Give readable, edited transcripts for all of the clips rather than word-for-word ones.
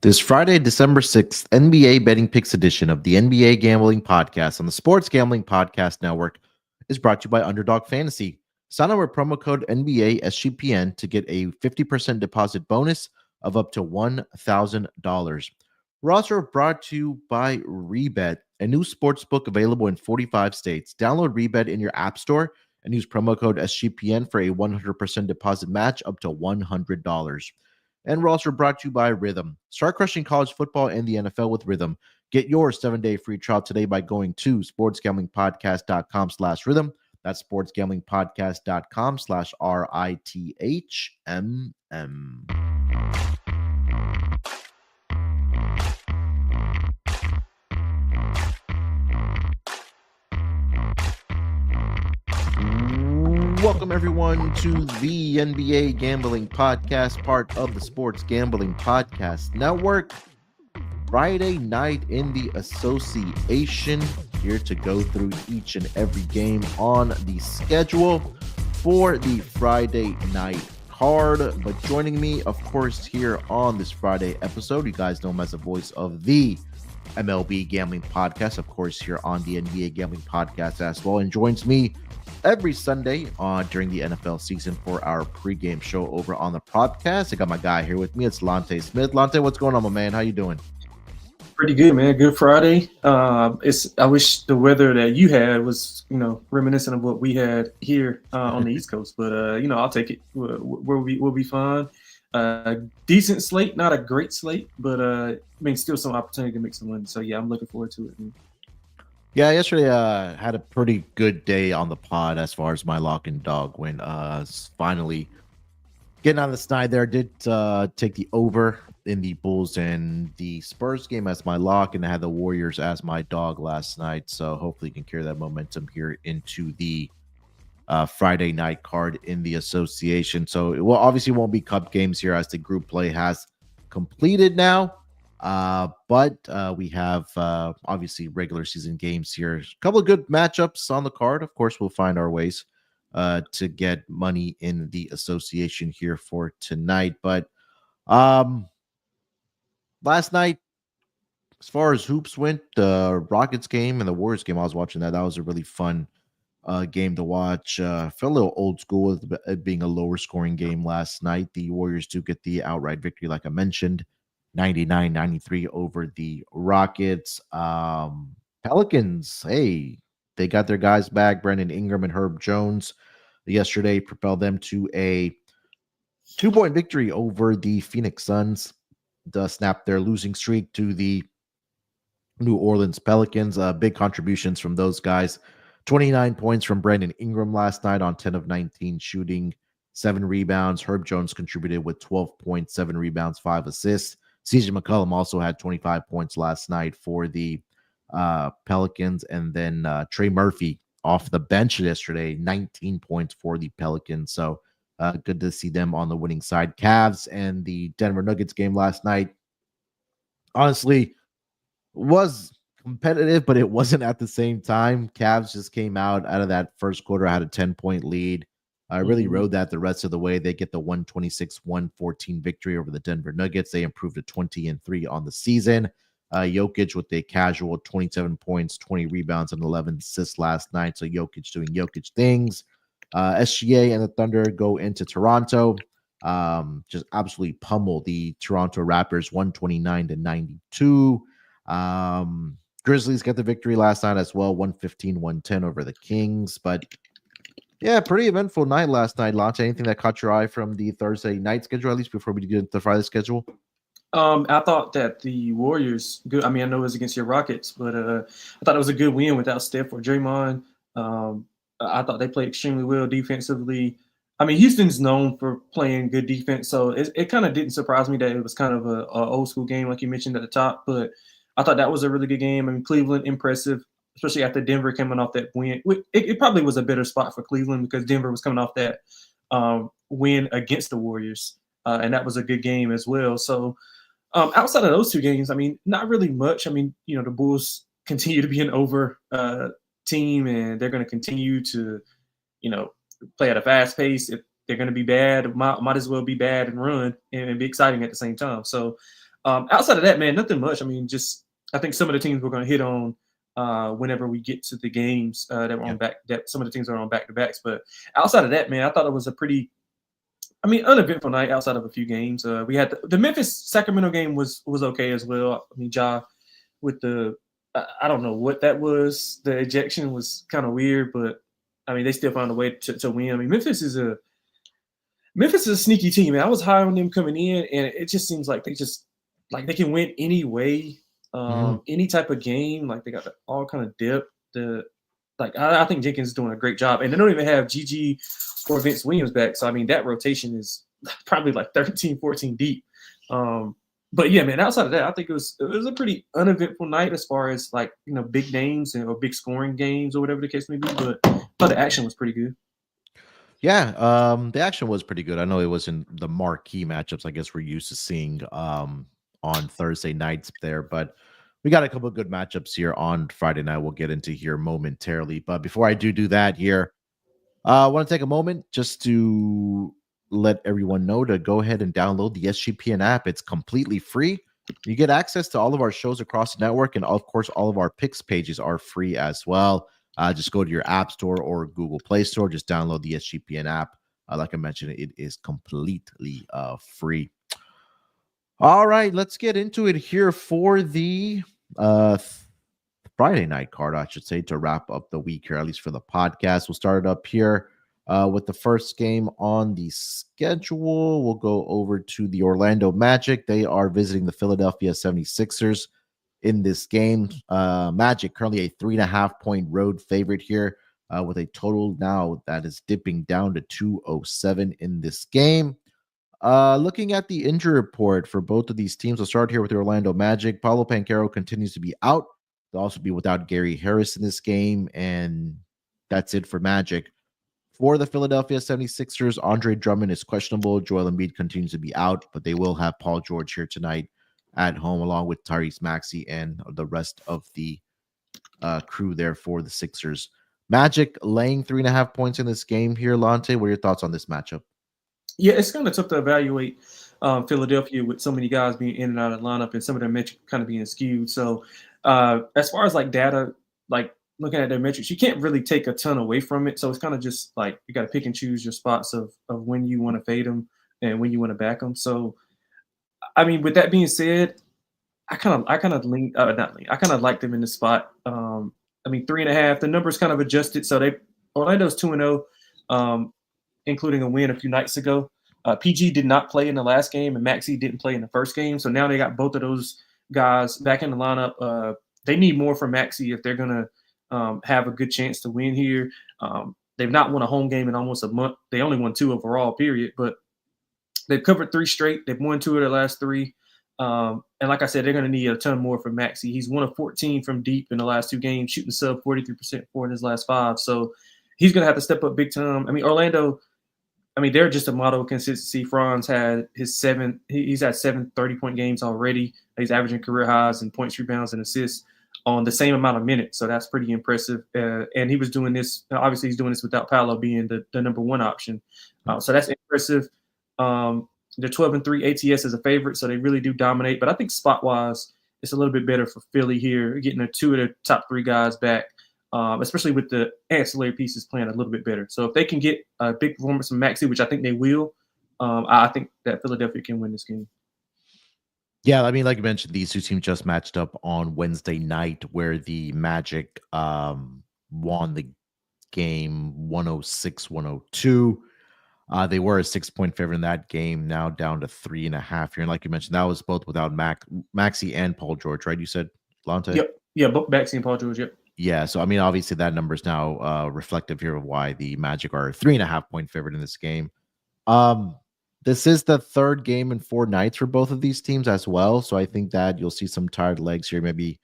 This Friday, December 6th, NBA Betting Picks edition of the NBA Gambling Podcast on the Sports Gambling Podcast Network is brought to you by Underdog Fantasy. Sign up with promo code NBA SGPN to get a 50% deposit bonus of up to $1,000. We're also brought to you by Rebet, a new sports book available in 45 states. Download Rebet in your app store and use promo code SGPN for a 100% deposit match up to $100. And we're also brought to you by Rhythm. Start crushing college football and the NFL with Rhythm. Get your 7-day free trial today by going to sportsgamblingpodcast.com/rhythm. That's sportsgamblingpodcast.com/RITHMM. Welcome, everyone, to the NBA Gambling Podcast, part of the Sports Gambling Podcast Network. Friday night in the association, here to go through each and every game on the schedule for the Friday night card. But joining me, of course, here on this Friday episode, you guys know him as the voice of the MLB Gambling Podcast, of course, here on the NBA Gambling Podcast as well, and joins me every Sunday during the NFL season for our pregame show over on the podcast. I got my guy here with me. It's Lonte Smith. Lonte, what's going on, my man? How you doing? Pretty good, man. Good Friday. I wish the weather that you had was, reminiscent of what we had here on the East Coast. But I'll take it. We'll be fine. Decent slate, not a great slate, but still some opportunity to make some money. So yeah, I'm looking forward to it. Yeah, yesterday had a pretty good day on the pod as far as my lock and dog went. Finally getting on the snide there. Did take the over in the Bulls and the Spurs game as my lock, and I had the Warriors as my dog last night. So hopefully you can carry that momentum here into the Friday night card in the association. So it will obviously won't be cup games here as the group play has completed now. But we have obviously regular season games here. A couple of good matchups on the card. Of course, we'll find our ways to get money in the association here for tonight. But last night, as far as hoops went, the Rockets game and the Warriors game, I was watching that. That was a really fun game to watch. Felt a little old school with it being a lower scoring game last night. The Warriors do get the outright victory, like I mentioned. 99-93 over the Rockets. Pelicans, hey, they got their guys back. Brandon Ingram and Herb Jones yesterday propelled them to a 2-point victory over the Phoenix Suns to snap their losing streak to the New Orleans Pelicans. Big contributions from those guys. 29 points from Brandon Ingram last night on 10 of 19 shooting, 7 rebounds. Herb Jones contributed with 12 points, 7 rebounds, 5 assists. CJ McCollum also had 25 points last night for the Pelicans. And then Trey Murphy off the bench yesterday, 19 points for the Pelicans. So good to see them on the winning side. Cavs and the Denver Nuggets game last night, honestly, was competitive, but it wasn't at the same time. Cavs just came out of that first quarter, had a 10-point lead. I really rode that the rest of the way. They get the 126-114 victory over the Denver Nuggets. They improved to 20-3 on the season. Jokic with a casual 27 points, 20 rebounds, and 11 assists last night. So Jokic doing Jokic things. SGA and the Thunder go into Toronto. Just absolutely pummel the Toronto Raptors 129-92. Grizzlies got the victory last night as well, 115-110 over the Kings. But yeah, pretty eventful night last night. Lonte, anything that caught your eye from the Thursday night schedule, at least before we get into the Friday schedule? I thought that the Warriors, good. I know it was against your Rockets, but I thought it was a good win without Steph or Draymond. I thought they played extremely well defensively. Houston's known for playing good defense, so it kind of didn't surprise me that it was kind of a old school game, like you mentioned at the top. But I thought that was a really good game. Cleveland, impressive, especially after Denver coming off that win. It probably was a better spot for Cleveland because Denver was coming off that win against the Warriors, and that was a good game as well. So outside of those two games, not really much. The Bulls continue to be an over team, and they're going to continue to, play at a fast pace. If they're going to be bad, might as well be bad and run and be exciting at the same time. So Outside of that, man, nothing much. I mean, just I think some of the teams we're going to hit on whenever we get to the games that were Yeah. on back. That some of the teams are on back to backs, but outside of that, man, I thought it was a pretty, I mean, uneventful night outside of a few games. We had the Memphis Sacramento game was okay as well. I mean, Ja with the I don't know what that was. The ejection was kind of weird, but I mean, they still found a way to win. I mean, Memphis is a sneaky team. Man. I was high on them coming in, and it just seems like they can win any way, Mhm. any type of game. Like they got all kind of depth. I think Jenkins is doing a great job, and they don't even have GG or Vince Williams back. So I mean, that rotation is probably like 13, 14 deep. But yeah, man. Outside of that, I think it was a pretty uneventful night as far as like big names or big scoring games or whatever the case may be. But I thought the action was pretty good. Yeah, the action was pretty good. I know it wasn't the marquee matchups I guess we're used to seeing on Thursday nights there, but we got a couple of good matchups here on Friday night. We'll get into here momentarily. But before I do that here, I want to take a moment just to let everyone know to go ahead and download the SGPN app. It's completely free. You get access to all of our shows across the network, and of course, all of our picks pages are free as well. Just go to your App Store or Google Play Store. Just download the SGPN app. Like I mentioned, it is completely free. All right, let's get into it here for the Friday night card, I should say, to wrap up the week here, at least for the podcast. We'll start up here with the first game on the schedule. We'll go over to the Orlando Magic. They are visiting the Philadelphia 76ers in this game. Magic currently a 3.5-point road favorite here with a total now that is dipping down to 207 in this game. Looking at the injury report for both of these teams, we'll start here with the Orlando Magic. Paulo Banchero continues to be out. They'll also be without Gary Harris in this game, and that's it for Magic. For the Philadelphia 76ers, Andre Drummond is questionable. Joel Embiid continues to be out, but they will have Paul George here tonight at home, along with Tyrese Maxey and the rest of the crew there for the Sixers. Magic laying 3.5 points in this game here. Lonte, what are your thoughts on this matchup? Yeah, it's kind of tough to evaluate Philadelphia with so many guys being in and out of the lineup and some of their metrics kind of being skewed. So, as far as like data, like looking at their metrics, you can't really take a ton away from it. So it's kind of just like you got to pick and choose your spots of when you want to fade them and when you want to back them. So, I mean, with that being said, I kind of lean, not lean. I kind of like them in the spot. I mean, 3.5. The numbers kind of adjusted, so Orlando's 2-0. Including a win a few nights ago. PG did not play in the last game, and Maxey didn't play in the first game. So now they got both of those guys back in the lineup. They need more from Maxey if they're going to have a good chance to win here. They've not won a home game in almost a month. They only won 2 overall, period. But they've covered 3 straight. They've won 2 of their last 3. And like I said, they're going to need a ton more from Maxey. He's 1 of 14 from deep in the last 2 games, shooting sub 43% for in his last 5. So he's going to have to step up big time. I mean, Orlando – they're just a model of consistency. Franz had he's had 7 30-point games already. He's averaging career highs in points, rebounds, and assists on the same amount of minutes. So that's pretty impressive. And he was doing this, obviously he's doing this without Paolo being the number 1 option. So that's impressive. They're 12-3. ATS is a favorite, so they really do dominate. But I think spot-wise, it's a little bit better for Philly here, getting 2 of the top 3 guys back. Especially with the ancillary pieces playing a little bit better. So if they can get a big performance from Maxey, which I think they will, I think that Philadelphia can win this game. Yeah, I mean, like you mentioned, these two teams just matched up on Wednesday night where the Magic won the game 106-102. They were a 6-point favorite in that game, now down to 3.5 here. And like you mentioned, that was both without Maxey and Paul George, right? You said, Lonte? Yep. Yeah, both Maxey and Paul George, yep. Yeah, so I mean, obviously that number is now reflective here of why the Magic are a 3.5-point favorite in this game. This is the 3rd game in 4 nights for both of these teams as well, so I think that you'll see some tired legs here, maybe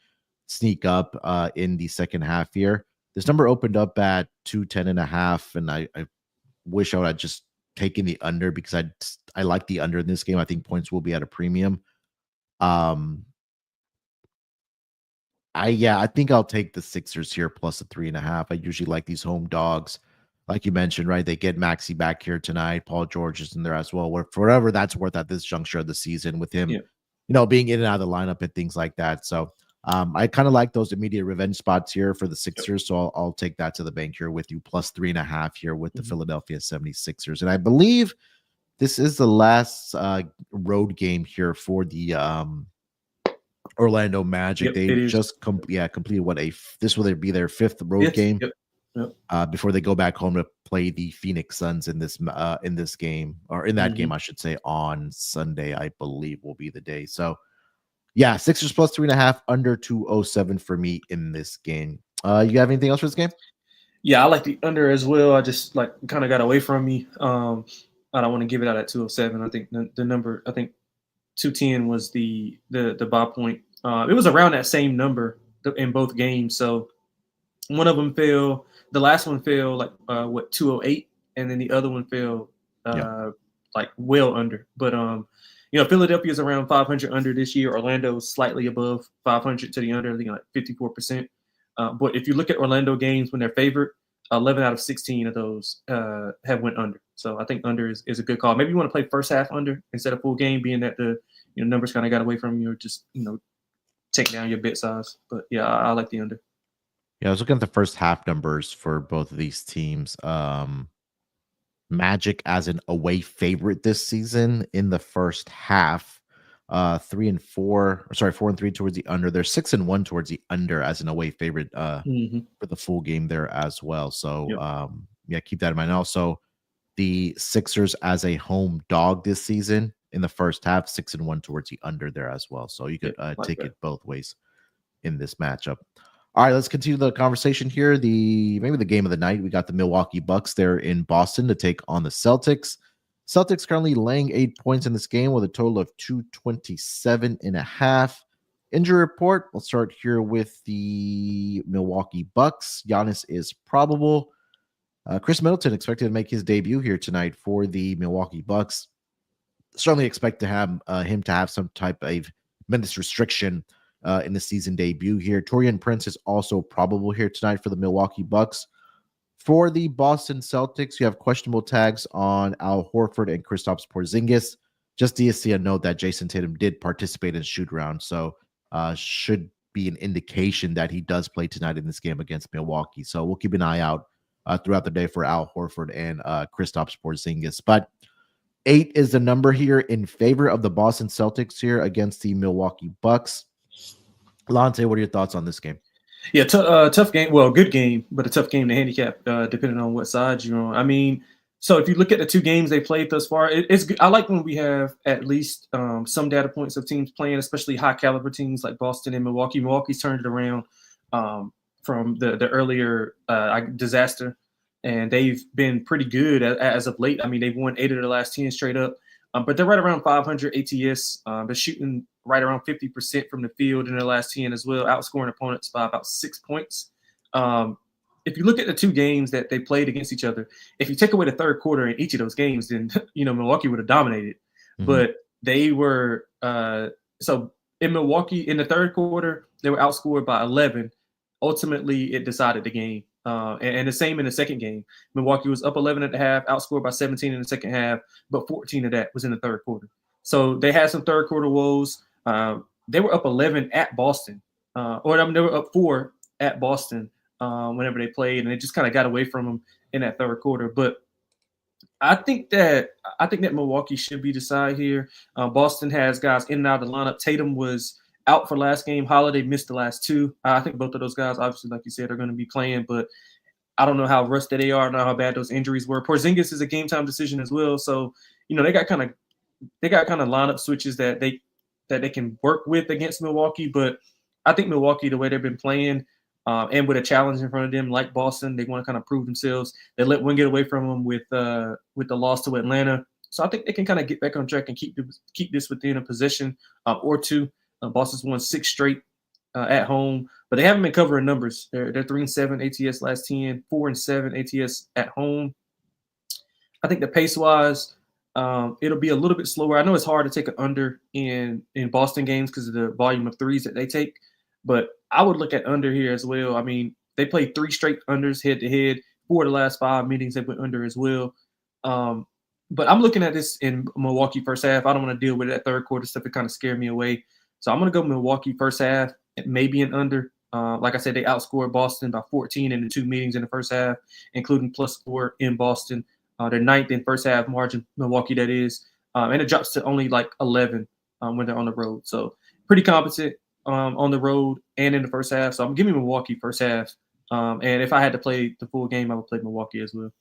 sneak up in the second half here. This number opened up at 210.5, and I wish I would have just taken the under because I like the under in this game. I think points will be at a premium. I think I'll take the Sixers here plus a 3.5. I usually like these home dogs. Like you mentioned, right? They get Maxey back here tonight. Paul George is in there as well. For whatever that's worth at this juncture of the season with him being in and out of the lineup and things like that. So I kind of like those immediate revenge spots here for the Sixers. So I'll take that to the bank here with you, plus 3.5 here with the Philadelphia 76ers. And I believe this is the last road game here for the Orlando Magic. They just completed this will be their 5th road game before they go back home to play the Phoenix Suns in this game, or in that game, I should say, on Sunday, I believe will be the day. So yeah, Sixers plus 3.5, under 207 for me in this game. You have anything else for this game? Yeah, I like the under as well. I just kind of got away from me. I don't want to give it out at 207. I think the number, 210 was the buy point. It was around that same number in both games. So one of them fell. The last one fell 208, and then the other one fell well under. But Philadelphia is around 500 under this year. Orlando's slightly above 500 to the under. I think 54%. But if you look at Orlando games when they're favored, 11 out of 16 of those have went under. So I think under is a good call. Maybe you want to play first half under instead of full game, being that the numbers kind of got away from you, or just take down your bet size. But yeah, I like the under. Yeah, I was looking at the first half numbers for both of these teams. Magic as an away favorite this season in the first half. 4-3 towards the under. They're 6-1 towards the under as an away favorite for the full game there as well. So keep that in mind. Also, the Sixers as a home dog this season in the first half, 6-1 towards the under there as well. So you could take it both ways in this matchup. All right, let's continue the conversation here. Maybe the game of the night. We got the Milwaukee Bucks there in Boston to take on the Celtics. Celtics currently laying 8 points in this game with a total of 227.5. Injury report. We'll start here with the Milwaukee Bucks. Giannis is probable. Chris Middleton expected to make his debut here tonight for the Milwaukee Bucks. Certainly expect to have him to have some type of minutes restriction in the season debut here. Taurean Prince is also probable here tonight for the Milwaukee Bucks. For the Boston Celtics, you have questionable tags on Al Horford and Kristaps Porzingis. Just DSC a note that Jason Tatum did participate in shoot round, so should be an indication that he does play tonight in this game against Milwaukee. So we'll keep an eye out throughout the day for Al Horford and Kristaps Porzingis. But 8 is the number here in favor of the Boston Celtics here against the Milwaukee Bucks. Lonte, what are your thoughts on this game? Yeah, tough game. Well, good game, but a tough game to handicap, depending on what side you're on. I mean, so if you look at the 2 games they played thus far, it's good. I like when we have at least some data points of teams playing, especially high caliber teams like Boston and Milwaukee. Milwaukee's turned it around from the earlier disaster, and they've been pretty good as of late. I mean, they've won 8 of their last 10 straight up, but they're right around 500 ATS. They're shooting right around 50% from the field in their last 10 as well, outscoring opponents by about 6 points. If you look at the 2 games that they played against each other, if you take away the third quarter in each of those games, then Milwaukee would have dominated. Mm-hmm. But they were so in Milwaukee in the third quarter, they were outscored by 11. Ultimately, it decided the game. And the same in the second game. Milwaukee was up 11 at the half, outscored by 17 in the second half, but 14 of that was in the third quarter. So they had some third quarter woes. They were up 11 at Boston, they were up 4 at Boston whenever they played, and it just kind of got away from them in that third quarter. But I think that Milwaukee should be the side here. Boston has guys in and out of the lineup. Tatum was out for last game. Holiday missed the last 2. I think both of those guys, obviously, like you said, are going to be playing, but I don't know how rusty they are. I don't know how bad those injuries were. Porzingis is a game time decision as well, so they got kind of lineup switches that they can work with against Milwaukee. But I think Milwaukee, the way they've been playing, and with a challenge in front of them like Boston, they want to kind of prove themselves. They let one get away from them with the loss to Atlanta. So I think they can kind of get back on track and keep this within a possession or 2. Boston's won 6 straight at home, but they haven't been covering numbers. They're 3-7 ATS last 10, 4-7 ATS at home. I think the pace-wise, it'll be a little bit slower. I know it's hard to take an under in Boston games because of the volume of threes that they take, but I would look at under here as well. I mean, they played 3 straight unders head-to-head. 4 of the last 5 meetings they went under as well. But I'm looking at this in Milwaukee first half. I don't want to deal with that third quarter stuff. It kind of scared me away. So I'm going to go Milwaukee first half, maybe an under. Like I said, they outscored Boston by 14 in the 2 meetings in the first half, including +4 in Boston. They're ninth in first half margin, Milwaukee, that is. And it drops to only like 11 when they're on the road. So pretty competent on the road and in the first half. So I'm giving Milwaukee first half. And if I had to play the full game, I would play Milwaukee as well.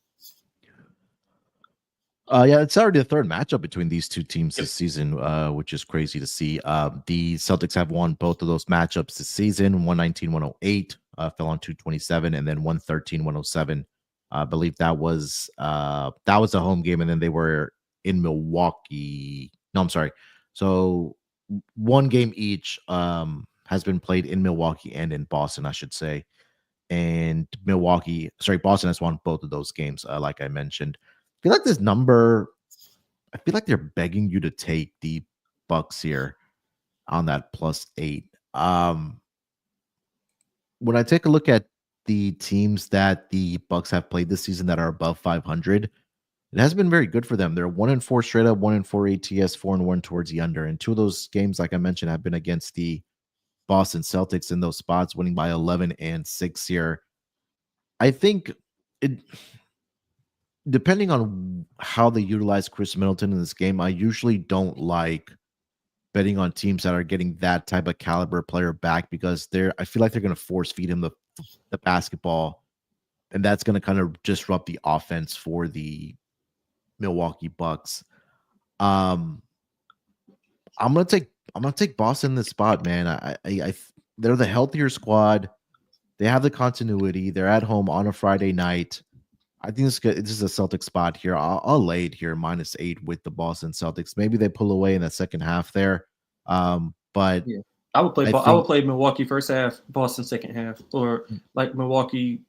Yeah, it's already the third matchup between these two teams Yep. this season, which is crazy to see. The Celtics have won both of those matchups this season, 119-108, fell on 227, and then 113-107. I believe that was a home game, and then they were in Milwaukee. No, I'm sorry. So one game each has been played in Milwaukee and in Boston, I should say. And Boston has won both of those games, like I mentioned. I feel like this number, I feel like they're begging you to take the Bucks here on that +8. When I take a look at the teams that the Bucks have played this season that are above 500, it has been very good for them. They're 1-4 straight up, 1-4 ATS, 4-1 towards the under. And two of those games, like I mentioned, have been against the Boston Celtics in those spots, winning by 11 and 6 here. I think it, depending on how they utilize Chris Middleton in this game, I usually don't like betting on teams that are getting that type of caliber player back because I feel like they're going to force feed him the basketball, and that's going to kind of disrupt the offense for the Milwaukee Bucks. I'm gonna take Boston in this spot, man. They're the healthier squad. They have the continuity. They're at home on a Friday night. I think this is a Celtic spot here. I'll lay it here -8 with the Boston Celtics. Maybe they pull away in the second half there. But yeah, I would play Milwaukee first half, Boston second half, or like Milwaukee.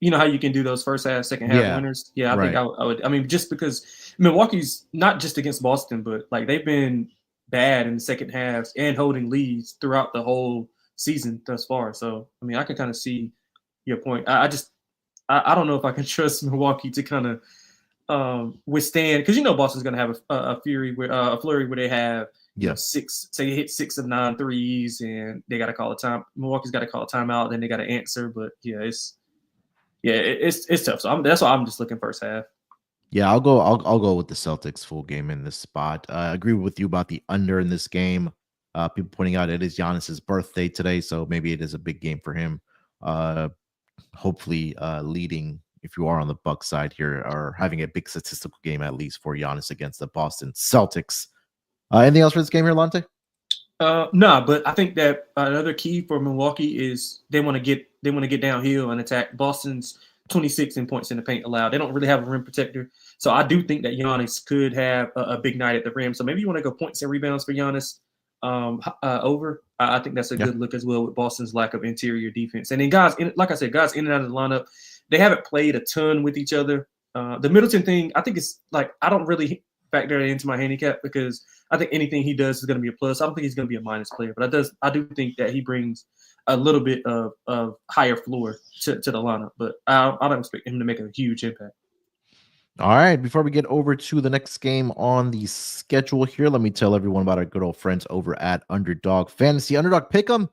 You know how you can do those first half, second half winners. Yeah, I think I would. I mean, just because Milwaukee's not just against Boston, but like they've been bad in the second halves and holding leads throughout the whole season thus far. So I mean, I can kind of see your point. I don't know if I can trust Milwaukee to kind of withstand, because Boston's going to have a flurry where they have six, say they hit 6 of 9 threes, and they got to call a time. Milwaukee's got to call a timeout, then they got to answer. But it's tough. So that's why I'm just looking first half. Yeah, I'll go with the Celtics full game in this spot. I agree with you about the under in this game. People pointing out it is Giannis's birthday today, so maybe it is a big game for him. Hopefully leading, if you are on the Bucks side here, or having a big statistical game at least for Giannis against the Boston Celtics. Anything else for this game here, Lonte? No, but I think that another key for Milwaukee is they want to get downhill and attack. Boston's 26 in points in the paint allowed. They don't really have a rim protector, so I do think that Giannis could have a big night at the rim. So maybe you want to go points and rebounds for Giannis over. I think that's a good look as well with Boston's lack of interior defense. And then guys in and out of the lineup, they haven't played a ton with each other. The Middleton thing, I think it's like I don't really factor it into my handicap because I think anything he does is going to be a plus. I don't think he's going to be a minus player, but I do think that he brings a little bit of higher floor to the lineup. But I don't expect him to make a huge impact. All right, before we get over to the next game on the schedule here, let me tell everyone about our good old friends over at Underdog Fantasy. Underdog Pick'em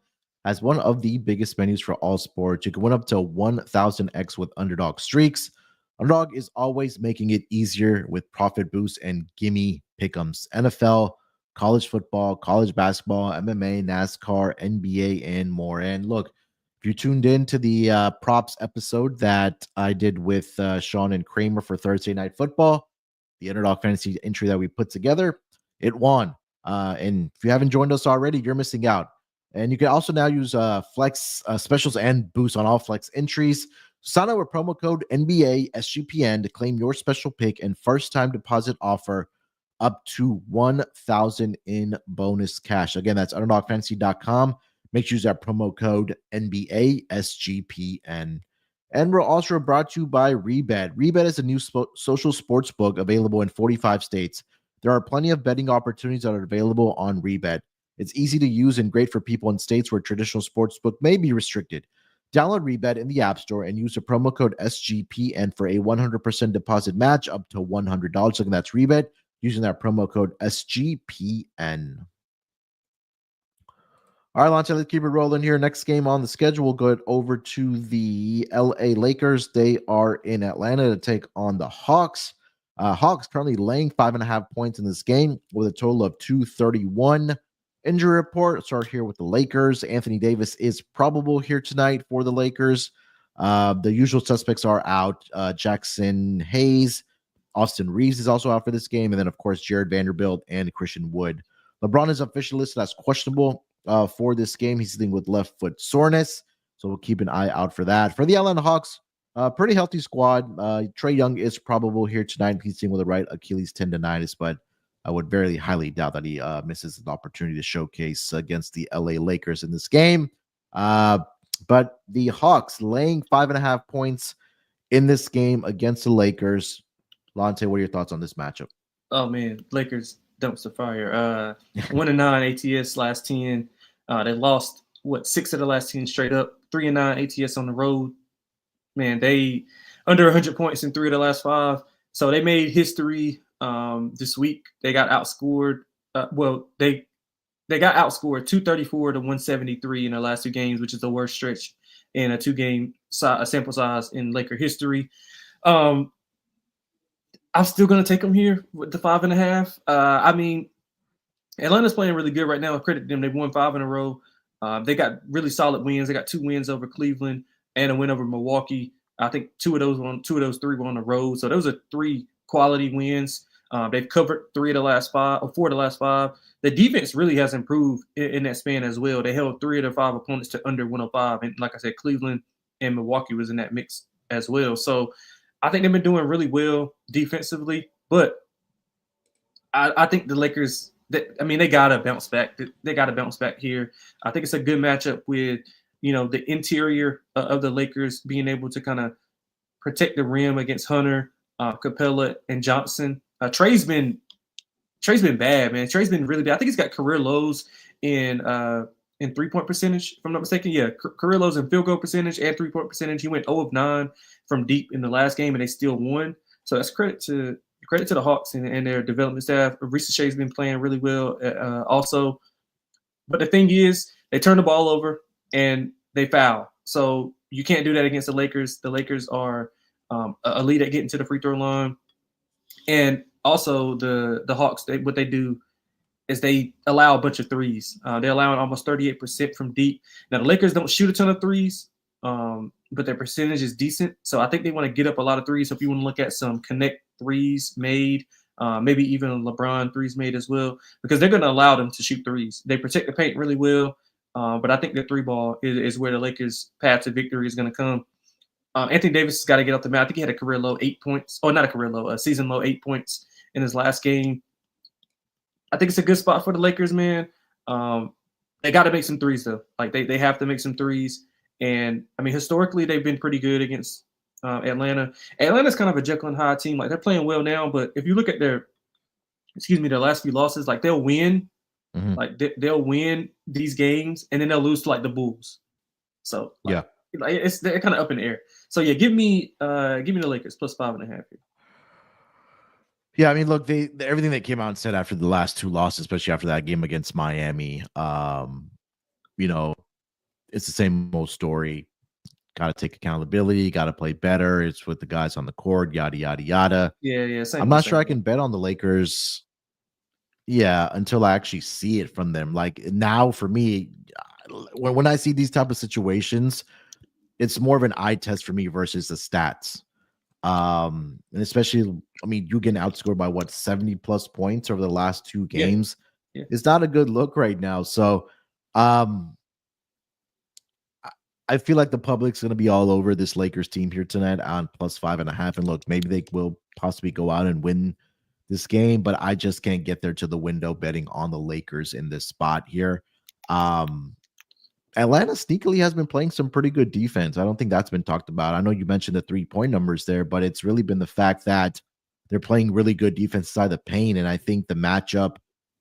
has one of the biggest menus for all sports. You can win up to 1,000x with Underdog Streaks. Underdog is always making it easier with profit boosts and gimme pick'ems. NFL, college football, college basketball, MMA, NASCAR, NBA, and more. And look, if you tuned in to the props episode that I did with Sean and Kramer for Thursday Night Football, the Underdog Fantasy entry that we put together, it won. And if you haven't joined us already, you're missing out. And you can also now use flex specials and boosts on all flex entries. Sign up with promo code NBA SGPN to claim your special pick and first time deposit offer up to 1,000 in bonus cash. Again, that's underdogfantasy.com. Make sure you use that promo code NBA SGPN. And we're also brought to you by Rebet. Rebet is a new social sports book available in 45 states. There are plenty of betting opportunities that are available on Rebet. It's easy to use and great for people in states where traditional sports book may be restricted. Download Rebet in the App Store and use the promo code SGPN for a 100% deposit match up to $100. Again, that's Rebet using that promo code SGPN. All right, Lonte, let's keep it rolling here. Next game on the schedule, we'll go over to the LA Lakers. They are in Atlanta to take on the Hawks. Hawks currently laying 5.5 points in this game with a total of 231. Injury report. Start here with the Lakers. Anthony Davis is probable here tonight for the Lakers. The usual suspects are out. Jackson Hayes, Austin Reeves is also out for this game. And then, of course, Jared Vanderbilt and Christian Wood. LeBron is officially listed as questionable for this game. He's dealing with left foot soreness. So we'll keep an eye out for that. For the Atlanta Hawks, pretty healthy squad. Trae Young is probable here tonight. He's dealing with the right Achilles tendonitis, but I would very highly doubt that he misses an opportunity to showcase against the LA Lakers in this game. But the Hawks laying 5.5 points in this game against the Lakers. Lonte, what are your thoughts on this matchup? Oh, man, Lakers dumpster fire. 1-9 ATS last 10. They lost, 6 of the last 10 straight up. 3-9 ATS on the road. Man, they under 100 points in 3 of the last 5. So they made history. This week they got outscored. They got outscored 234 to 173 in their last 2 games, which is the worst stretch in a 2-game sample size in Laker history. I'm still going to take them here with the 5.5. I mean, Atlanta's playing really good right now. I credit them. They've won 5 in a row. They got really solid wins. They got 2 wins over Cleveland and a win over Milwaukee. I think 2 of those 3 were on the road. So those are 3 quality wins. They've covered 4 of the last 5. The defense really has improved in that span as well. They held 3 of their 5 opponents to under 105. And like I said, Cleveland and Milwaukee was in that mix as well. So I think they've been doing really well defensively. But I think the Lakers, they got to bounce back. They got to bounce back here. I think it's a good matchup with, the interior of the Lakers being able to kind of protect the rim against Hunter, Capella, and Johnson. Trey's been bad, man. Trey's been really bad. I think he's got career lows in 3-point percentage, if I'm not mistaken. Yeah, career lows in field goal percentage and 3-point percentage. He went 0 of 9 from deep in the last game, and they still won. So that's credit to the Hawks and their development staff. Risa Shea's been playing really well also. But the thing is, they turn the ball over and they foul. So you can't do that against the Lakers. The Lakers are elite at getting to the free throw line. And also the Hawks, what they do is they allow a bunch of threes. They're allowing almost 38% from deep. Now, the Lakers don't shoot a ton of threes, but their percentage is decent. So I think they want to get up a lot of threes. So if you want to look at some connect threes made, maybe even LeBron threes made as well, because they're going to allow them to shoot threes. They protect the paint really well, but I think the 3-ball is where the Lakers' path to victory is going to come. Anthony Davis has got to get off the mat. I think he had a career low 8 points. Oh, not a career low, a season low 8 points in his last game. I think it's a good spot for the Lakers, man. They got to make some threes, though. Like, they have to make some threes. And, I mean, historically, they've been pretty good against Atlanta. Atlanta's kind of a Jekyll and Hyde team. Like, they're playing well now, but if you look at their last few losses, like, they'll win. Mm-hmm. Like, they'll win these games, and then they'll lose to, like, the Bulls. So, like, yeah. They're kind of up in the air. So yeah, give me the Lakers plus 5.5 here. Yeah, I mean, look, everything that came out and said after the last 2 losses, especially after that game against Miami, it's the same old story. Got to take accountability. Got to play better. It's with the guys on the court. Yada yada yada. Yeah. I'm not sure I can bet on the Lakers. Yeah, until I actually see it from them. Like now, for me, when I see these type of situations, it's more of an eye test for me versus the stats. And especially, I mean, you getting outscored by 70 plus points over the last 2 games. Yeah. It's not a good look right now. So, I feel like the public's going to be all over this Lakers team here tonight on plus 5.5. And look, maybe they will possibly go out and win this game, but I just can't get there to the window betting on the Lakers in this spot here. Atlanta sneakily has been playing some pretty good defense. I don't think that's been talked about. I know you mentioned the 3-point numbers there, but it's really been the fact that they're playing really good defense inside the paint. And I think the matchup,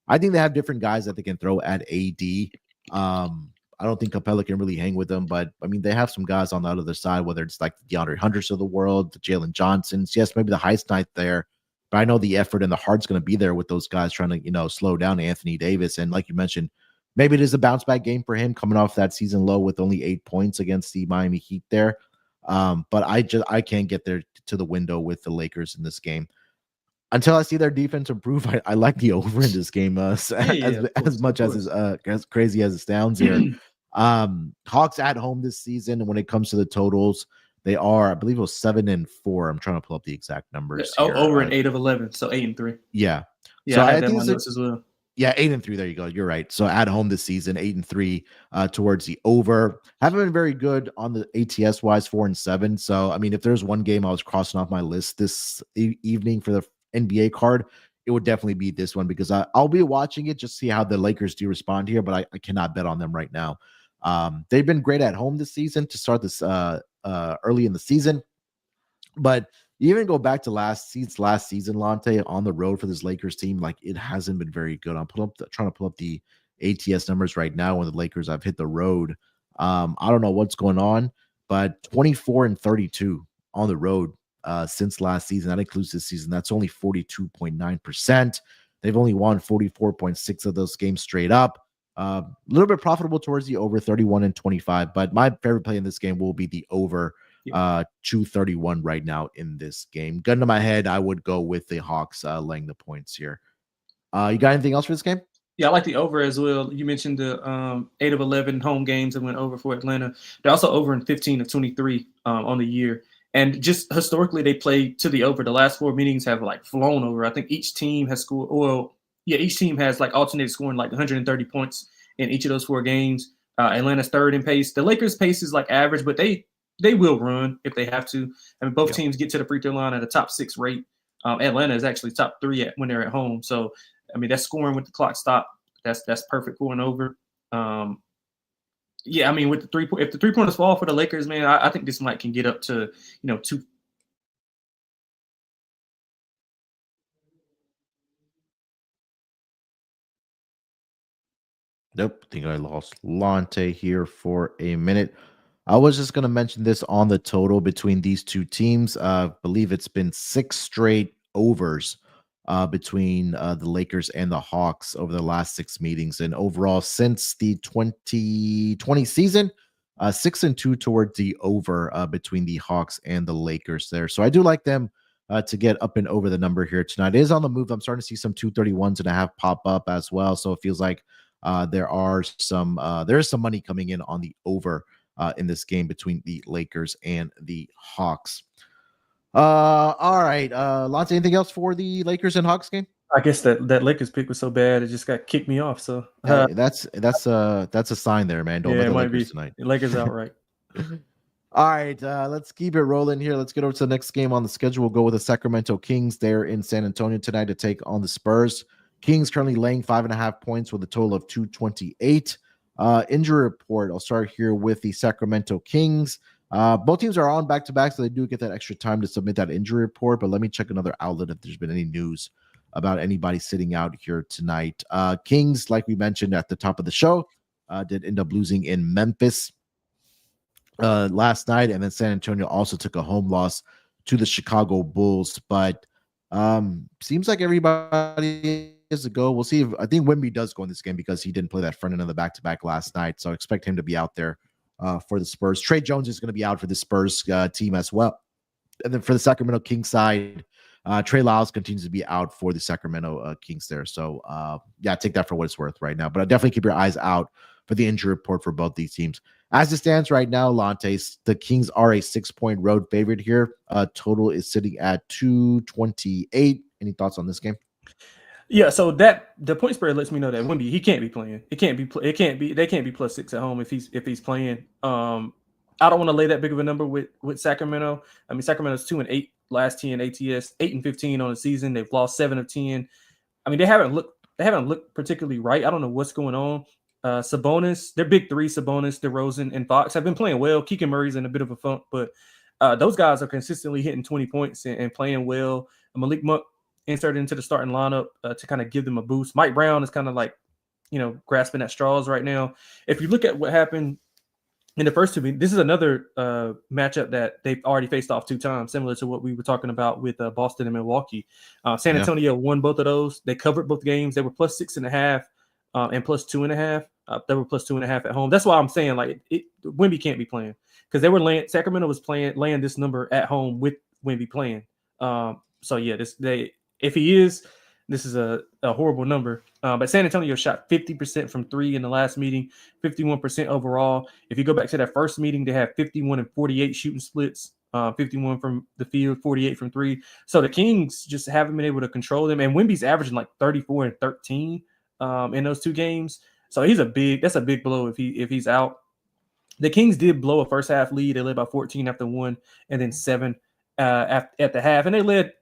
I think they have different guys that they can throw at AD. I don't think Capella can really hang with them, but I mean, they have some guys on the other side, whether it's like the DeAndre Hunters of the world, the Jalen Johnsons. Yes, maybe the highest night there, but I know the effort and the heart's going to be there with those guys trying to, slow down Anthony Davis. And like you mentioned, maybe it is a bounce back game for him coming off that season low with only 8 points against the Miami Heat there. But I can't get there to the window with the Lakers in this game until I see their defense improve. I like the over in this game as much as crazy as it sounds here. Hawks at home this season, and when it comes to the totals, they are, I believe it was 7-4. I'm trying to pull up the exact numbers here. Over an 8 of 11, so 8-3. Yeah. So I had that in my notes as well. Yeah, 8-3. There you go. You're right. So at home this season, 8-3 towards the over. Haven't been very good on the ATS wise, 4-7. So I mean, if there's one game I was crossing off my list this evening for the NBA card, it would definitely be this one, because I'll be watching it just to see how the Lakers do respond here, but I cannot bet on them right now. They've been great at home this season to start this early in the season, but even go back to last season, Lonte, on the road for this Lakers team, like, it hasn't been very good. I'm trying to pull up the ATS numbers right now when the Lakers have hit the road. I don't know what's going on, but 24-32 on the road since last season. That includes this season. That's only 42.9%. They've only won 44.6 of those games straight up. A little bit profitable towards the over, 31-25. But my favorite play in this game will be the over. 231 right now in this game. Gun to my head, I would go with the Hawks laying the points here. You got anything else for this game? Yeah, I like the over as well. You mentioned the 8 of 11 home games that went over for Atlanta. They're also over in 15 of 23 on the year. And just historically, they play to the over. The last 4 meetings have like flown over. I think each team has scored. Well, yeah, each team has like alternated scoring like 130 points in each of those 4 games. Atlanta's third in pace. The Lakers' pace is like average, but they will run if they have to. I mean, both teams get to the free throw line at a top 6 rate. Atlanta is actually top 3 when they're at home. So, I mean, that's scoring with the clock stopped. That's perfect for an over. Yeah, I mean, with the if the 3-pointers fall for the Lakers, man, I think this might can get up to 2. Nope. I think I lost Lonte here for a minute. I was just going to mention this on the total between these two teams. I believe it's been 6 straight overs between the Lakers and the Hawks over the last 6 meetings. And overall, since the 2020 season, 6-2 towards the over between the Hawks and the Lakers there. So I do like them to get up and over the number here tonight. It is on the move. I'm starting to see some 231.5 pop up as well. So it feels like there is some money coming in on the over in this game between the Lakers and the Hawks. All right. Lonte, anything else for the Lakers and Hawks game? I guess that Lakers pick was so bad it just got kicked me off. So that's a sign there, man. Don't bet the Lakers tonight. The Lakers outright. All right, let's keep it rolling here. Let's get over to the next game on the schedule. We'll go with the Sacramento Kings there in San Antonio tonight to take on the Spurs. Kings currently laying 5.5 points with a total of 228. Injury report. I'll start here with the Sacramento Kings. Both teams are on back-to-back, so they do get that extra time to submit that injury report. But let me check another outlet if there's been any news about anybody sitting out here tonight. Kings, like we mentioned at the top of the show, did end up losing in Memphis last night, and then San Antonio also took a home loss to the Chicago Bulls. But seems like everybody is a go. We'll see if I think Wemby does go in this game because he didn't play that front end of the back-to-back last night. So I expect him to be out there for the Spurs. Trey Jones is going to be out for the Spurs team as well. And then for the Sacramento Kings side, Trey Lyles continues to be out for the Sacramento Kings there. So yeah, take that for what it's worth right now. But definitely keep your eyes out for the injury report for both these teams. As it stands right now, Lonte, the Kings are a 6-point road favorite here. Total is sitting at 228. Any thoughts on this game? Yeah, so that the point spread lets me know that Wemby, he can't be playing. They can't be +6 at home if he's playing. I don't want to lay that big of a number with Sacramento. I mean, Sacramento's 2-8 last 10 ATS, 8-15 on the season. They've lost 7 of 10. I mean, they haven't looked particularly right. I don't know what's going on. Sabonis, their big 3, Sabonis, DeRozan, and Fox have been playing well. Keegan Murray's in a bit of a funk, but those guys are consistently hitting 20 points and playing well. Malik Monk inserted into the starting lineup to kind of give them a boost. Mike Brown is kind of like grasping at straws right now. If you look at what happened in the first 2 meetings, this is another matchup that they've already faced off 2 times, similar to what we were talking about with Boston and Milwaukee. San Antonio won both of those. They covered both games. They were plus 6.5 and plus 2.5. They were plus 2.5 at home. That's why I'm saying Wemby can't be playing, because they were Sacramento was laying this number at home with Wemby playing. So yeah, if he is, this is a horrible number. But San Antonio shot 50% from 3 in the last meeting, 51% overall. If you go back to that first meeting, they had 51 and 48 shooting splits, 51 from the field, 48 from 3. So the Kings just haven't been able to control them. And Wemby's averaging like 34 and 13 in those 2 games. So that's a big blow if he's out. The Kings did blow a first half lead. They led by 14 after 1, and then 7 at the half, and they led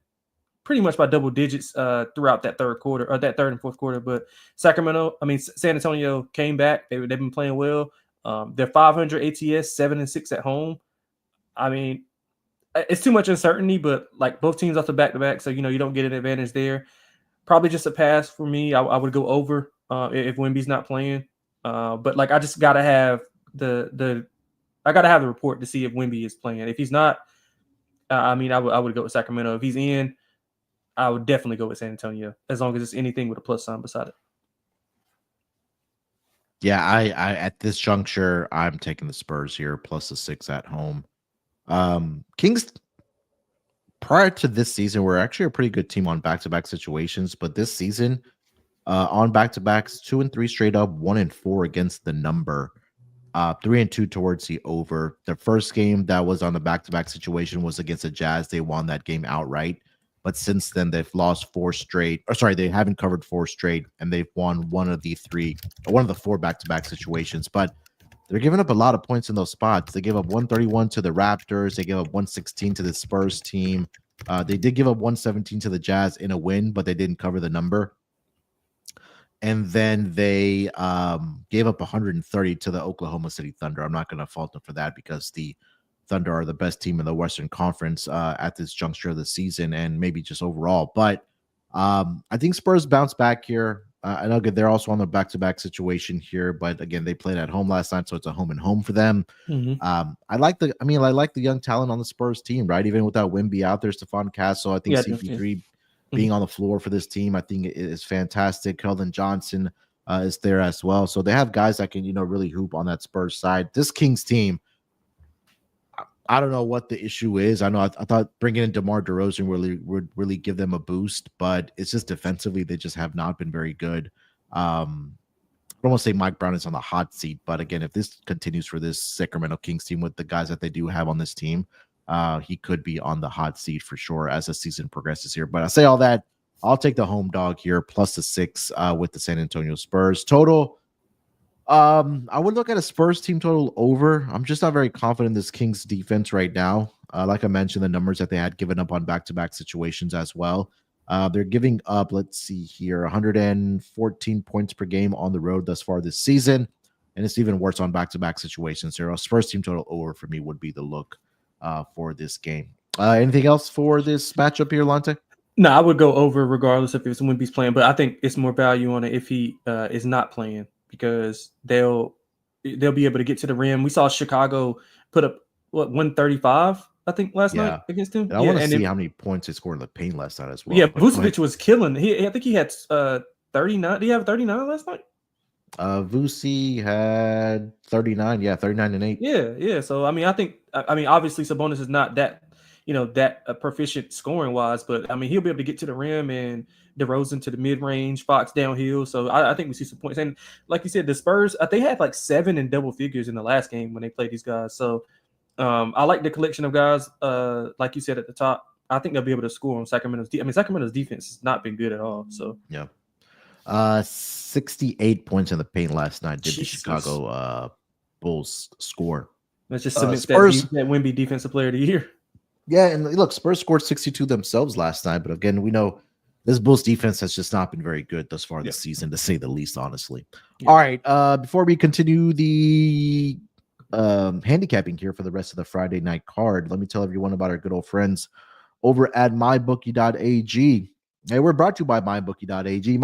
pretty much by double digits throughout that third and fourth quarter. But San Antonio came back. They've been playing well. They're 500 ATS, 7-6 at home. I mean, it's too much uncertainty, but like both teams off the back-to-back, so you don't get an advantage there. Probably just a pass for me. I would go over if Wemby's not playing. But like I just gotta have the report to see if Wemby is playing. If he's not, I would go with Sacramento. If he's in, I would definitely go with San Antonio, as long as it's anything with a plus sign beside it. Yeah, I at this juncture, I'm taking the Spurs here, plus a 6 at home. Kings, prior to this season, were actually a pretty good team on back-to-back situations, but this season, on back-to-backs, 2 and 3 straight up, 1 and 4 against the number, 3 and 2 towards the over. The first game that was on the back-to-back situation was against the Jazz. They won that game outright. But since then, they've lost 4 straight. Or sorry, they haven't covered 4 straight, and they've won one of the 4 back-to-back situations. But they're giving up a lot of points in those spots. They gave up 131 to the Raptors. They gave up 116 to the Spurs team. They did give up 117 to the Jazz in a win, but they didn't cover the number. And then they gave up 130 to the Oklahoma City Thunder. I'm not going to fault them for that, because the Thunder are the best team in the Western Conference at this juncture of the season, and maybe just overall. But I think Spurs bounce back here. And again, they're also on the back-to-back situation here, but again, they played at home last night, so it's a home and home for them. Mm-hmm. I like the young talent on the Spurs team, right? Even without Wemby out there, Stephon Castle, I think CP3 being on the floor for this team, I think it is fantastic. Keldon Johnson is there as well, so they have guys that can really hoop on that Spurs side. This Kings team, I don't know what the issue is. I know I thought bringing in DeMar DeRozan would really give them a boost, but it's just defensively they just have not been very good. I don't want to say Mike Brown is on the hot seat, but again, if this continues for this Sacramento Kings team with the guys that they do have on this team, he could be on the hot seat for sure as the season progresses here. But I say all that, I'll take the home dog here, plus the 6 with the San Antonio Spurs. Total, I would look at a Spurs team total over. I'm just not very confident in this Kings defense right now. Like I mentioned, the numbers that they had given up on back-to-back situations as well. They're giving up, let's see here, 114 points per game on the road thus far this season. And it's even worse on back-to-back situations. So a Spurs team total over for me would be the look for this game. Anything else for this matchup here, Lonte? No, I would go over regardless if it's Wemby's playing, but I think it's more value on it if he is not playing, because they'll be able to get to the rim. We saw Chicago put up 135, I think, last night against him. And I want to see how many points they scored in the paint last night as well. Yeah, Vucevic was killing. I think he had 39. Did he have 39 last night? Vuce had 39. Yeah, 39 and 8. Yeah. So I think obviously Sabonis is not that proficient scoring wise, but he'll be able to get to the rim, and DeRozan to the mid range, Fox downhill. So I think we see some points. And like you said, the Spurs, they had like 7 in double figures in the last game when they played these guys. So I like the collection of guys. Like you said at the top, I think they'll be able to score on Sacramento's. Sacramento's defense has not been good at all. So yeah, 68 points in the paint last night did the Chicago Bulls score. Let's just submit Spurs that Wemby Defensive Player of the Year. Yeah, and look, Spurs scored 62 themselves last night, but again, we know this Bulls defense has just not been very good thus far this season, to say the least, honestly. Yeah. All right, before we continue the handicapping here for the rest of the Friday night card, let me tell everyone about our good old friends over at mybookie.ag. Hey, we're brought to you by mybookie.ag.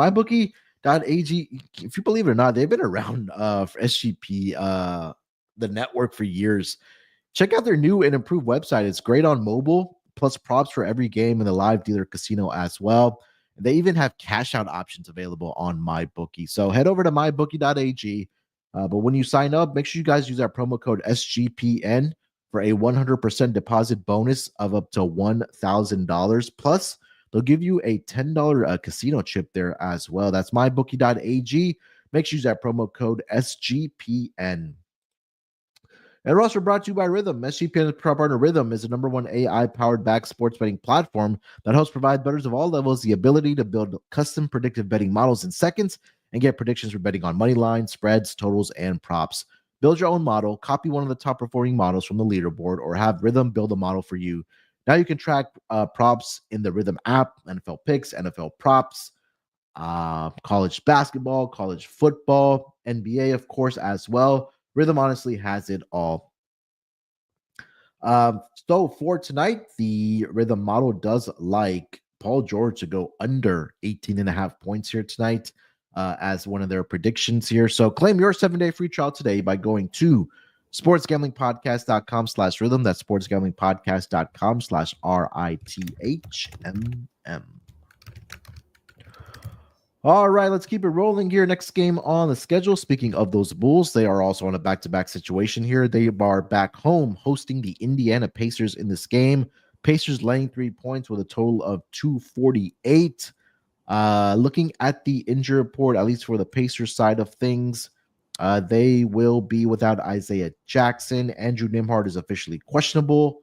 .ag, if you believe it or not, they've been around for SGP, the network, for years. Check out their new and improved website. It's great on mobile, plus props for every game in the live dealer casino as well. They even have cash out options available on MyBookie. So head over to mybookie.ag. But when you sign up, make sure you guys use our promo code SGPN for a 100% deposit bonus of up to $1,000. Plus, they'll give you a $10 casino chip there as well. That's mybookie.ag. Make sure you use that promo code SGPN. And we're also brought to you by Rhythm. SGPN's partner Rhythm is the #1 AI-powered back sports betting platform that helps provide bettors of all levels the ability to build custom predictive betting models in seconds and get predictions for betting on money lines, spreads, totals, and props. Build your own model, copy one of the top-performing models from the leaderboard, or have Rhythm build a model for you. Now you can track props in the Rhythm app, NFL picks, NFL props, college basketball, college football, NBA, of course, as well. Rhythm honestly has it all. So for tonight, the Rhythm model does like Paul George to go under 18.5 points here tonight as one of their predictions here. So claim your 7-day free trial today by going to sportsgamblingpodcast.com/rhythm. That's sportsgamblingpodcast.com/RITHMM. All right, let's keep it rolling here. Next game on the schedule. Speaking of those Bulls, they are also on a back-to-back situation here. They are back home hosting the Indiana Pacers in this game. Pacers laying 3 points with a total of 248. Looking at the injury report, at least for the Pacers side of things, they will be without Isaiah Jackson. Andrew Nembhard is officially questionable.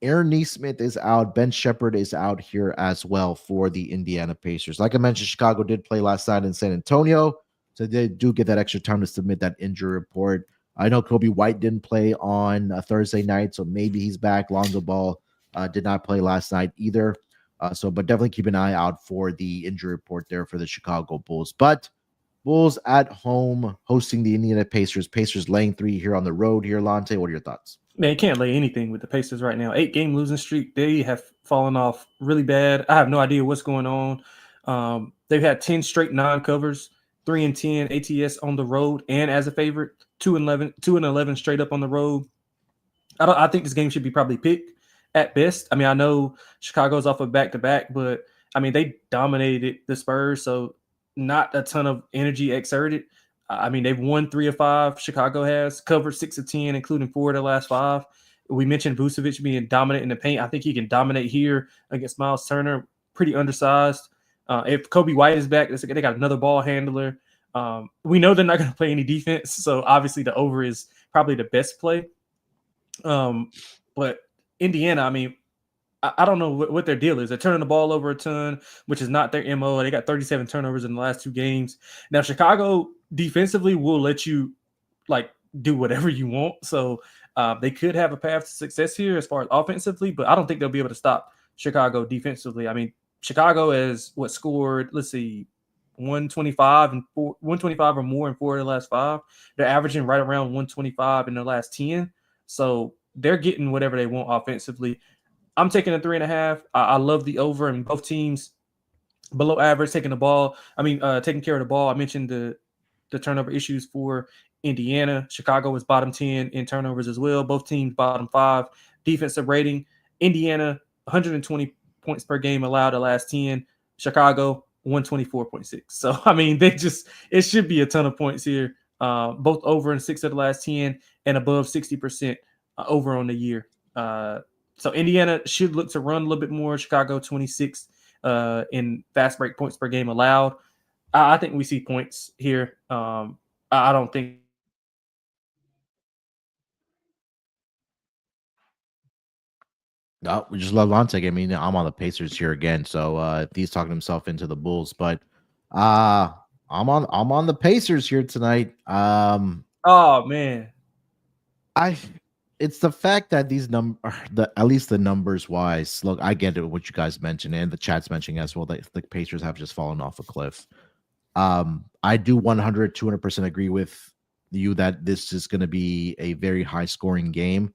Aaron Nesmith is out. Ben Shepherd is out here as well for the Indiana Pacers. Like I mentioned, Chicago did play last night in San Antonio, so they do get that extra time to submit that injury report. I know Kobe White didn't play on Thursday night, so maybe he's back. Lonzo Ball did not play last night either. But definitely keep an eye out for the injury report there for the Chicago Bulls. But Bulls at home hosting the Indiana Pacers. Pacers laying 3 here on the road here. Lonte, what are your thoughts? Man, you can't lay anything with the Pacers right now. 8-game losing streak. They have fallen off really bad. I have no idea what's going on. They've had 10 straight non-covers, 3-10 ATS on the road and as a favorite, 2-11 straight up on the road. I think this game should be probably picked at best. I mean, I know Chicago's off of back-to-back, but I mean, they dominated the Spurs, so not a ton of energy exerted. I mean, they've won 3 of 5. Chicago has covered 6 of 10, including 4 of the last 5. We mentioned Vucevic being dominant in the paint. I think he can dominate here against Miles Turner. Pretty undersized. If Kobe White is back, they got another ball handler. We know they're not going to play any defense, so obviously the over is probably the best play. But Indiana, I mean, I don't know what their deal is. They're turning the ball over a ton, which is not their MO. They got 37 turnovers in the last 2 games. Now, Chicago defensively will let you do whatever you want. So they could have a path to success here as far as offensively, but I don't think they'll be able to stop Chicago defensively. I mean, Chicago has scored, let's see, 125 or more in 4 of the last 5. They're averaging right around 125 in the last 10. So they're getting whatever they want offensively. I'm taking a 3.5. I love the over, and both teams below average taking the ball. Taking care of the ball. I mentioned the turnover issues for Indiana. Chicago is bottom 10 in turnovers as well. Both teams bottom 5. Defensive rating, Indiana 120 points per game allowed the last 10. Chicago 124.6. So I mean, it should be a ton of points here. Both over in 6 of the last 10 and above 60% over on the year. So Indiana should look to run a little bit more. Chicago 26 in fast break points per game allowed. I think we see points here. I don't think. No, we just love Lonte. I mean, I'm on the Pacers here again, so he's talking himself into the Bulls, but I'm on the Pacers here tonight. Oh man, It's the fact that these at least the numbers wise, look, I get it what you guys mentioned and the chat's mentioning as well that the Pacers have just fallen off a cliff. I do 200% agree with you that this is going to be a very high scoring game.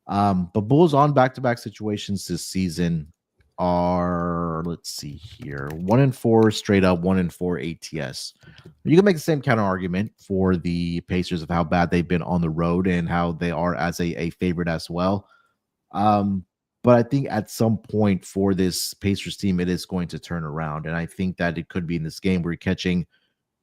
But Bulls on back-to-back situations this season 4. Let's see here. 1-4 straight up, 1-4 ATS. You can make the same kind of argument for the Pacers of how bad they've been on the road and how they are as a favorite as well. But I think at some point for this Pacers team, it is going to turn around. And I think that it could be in this game where you're catching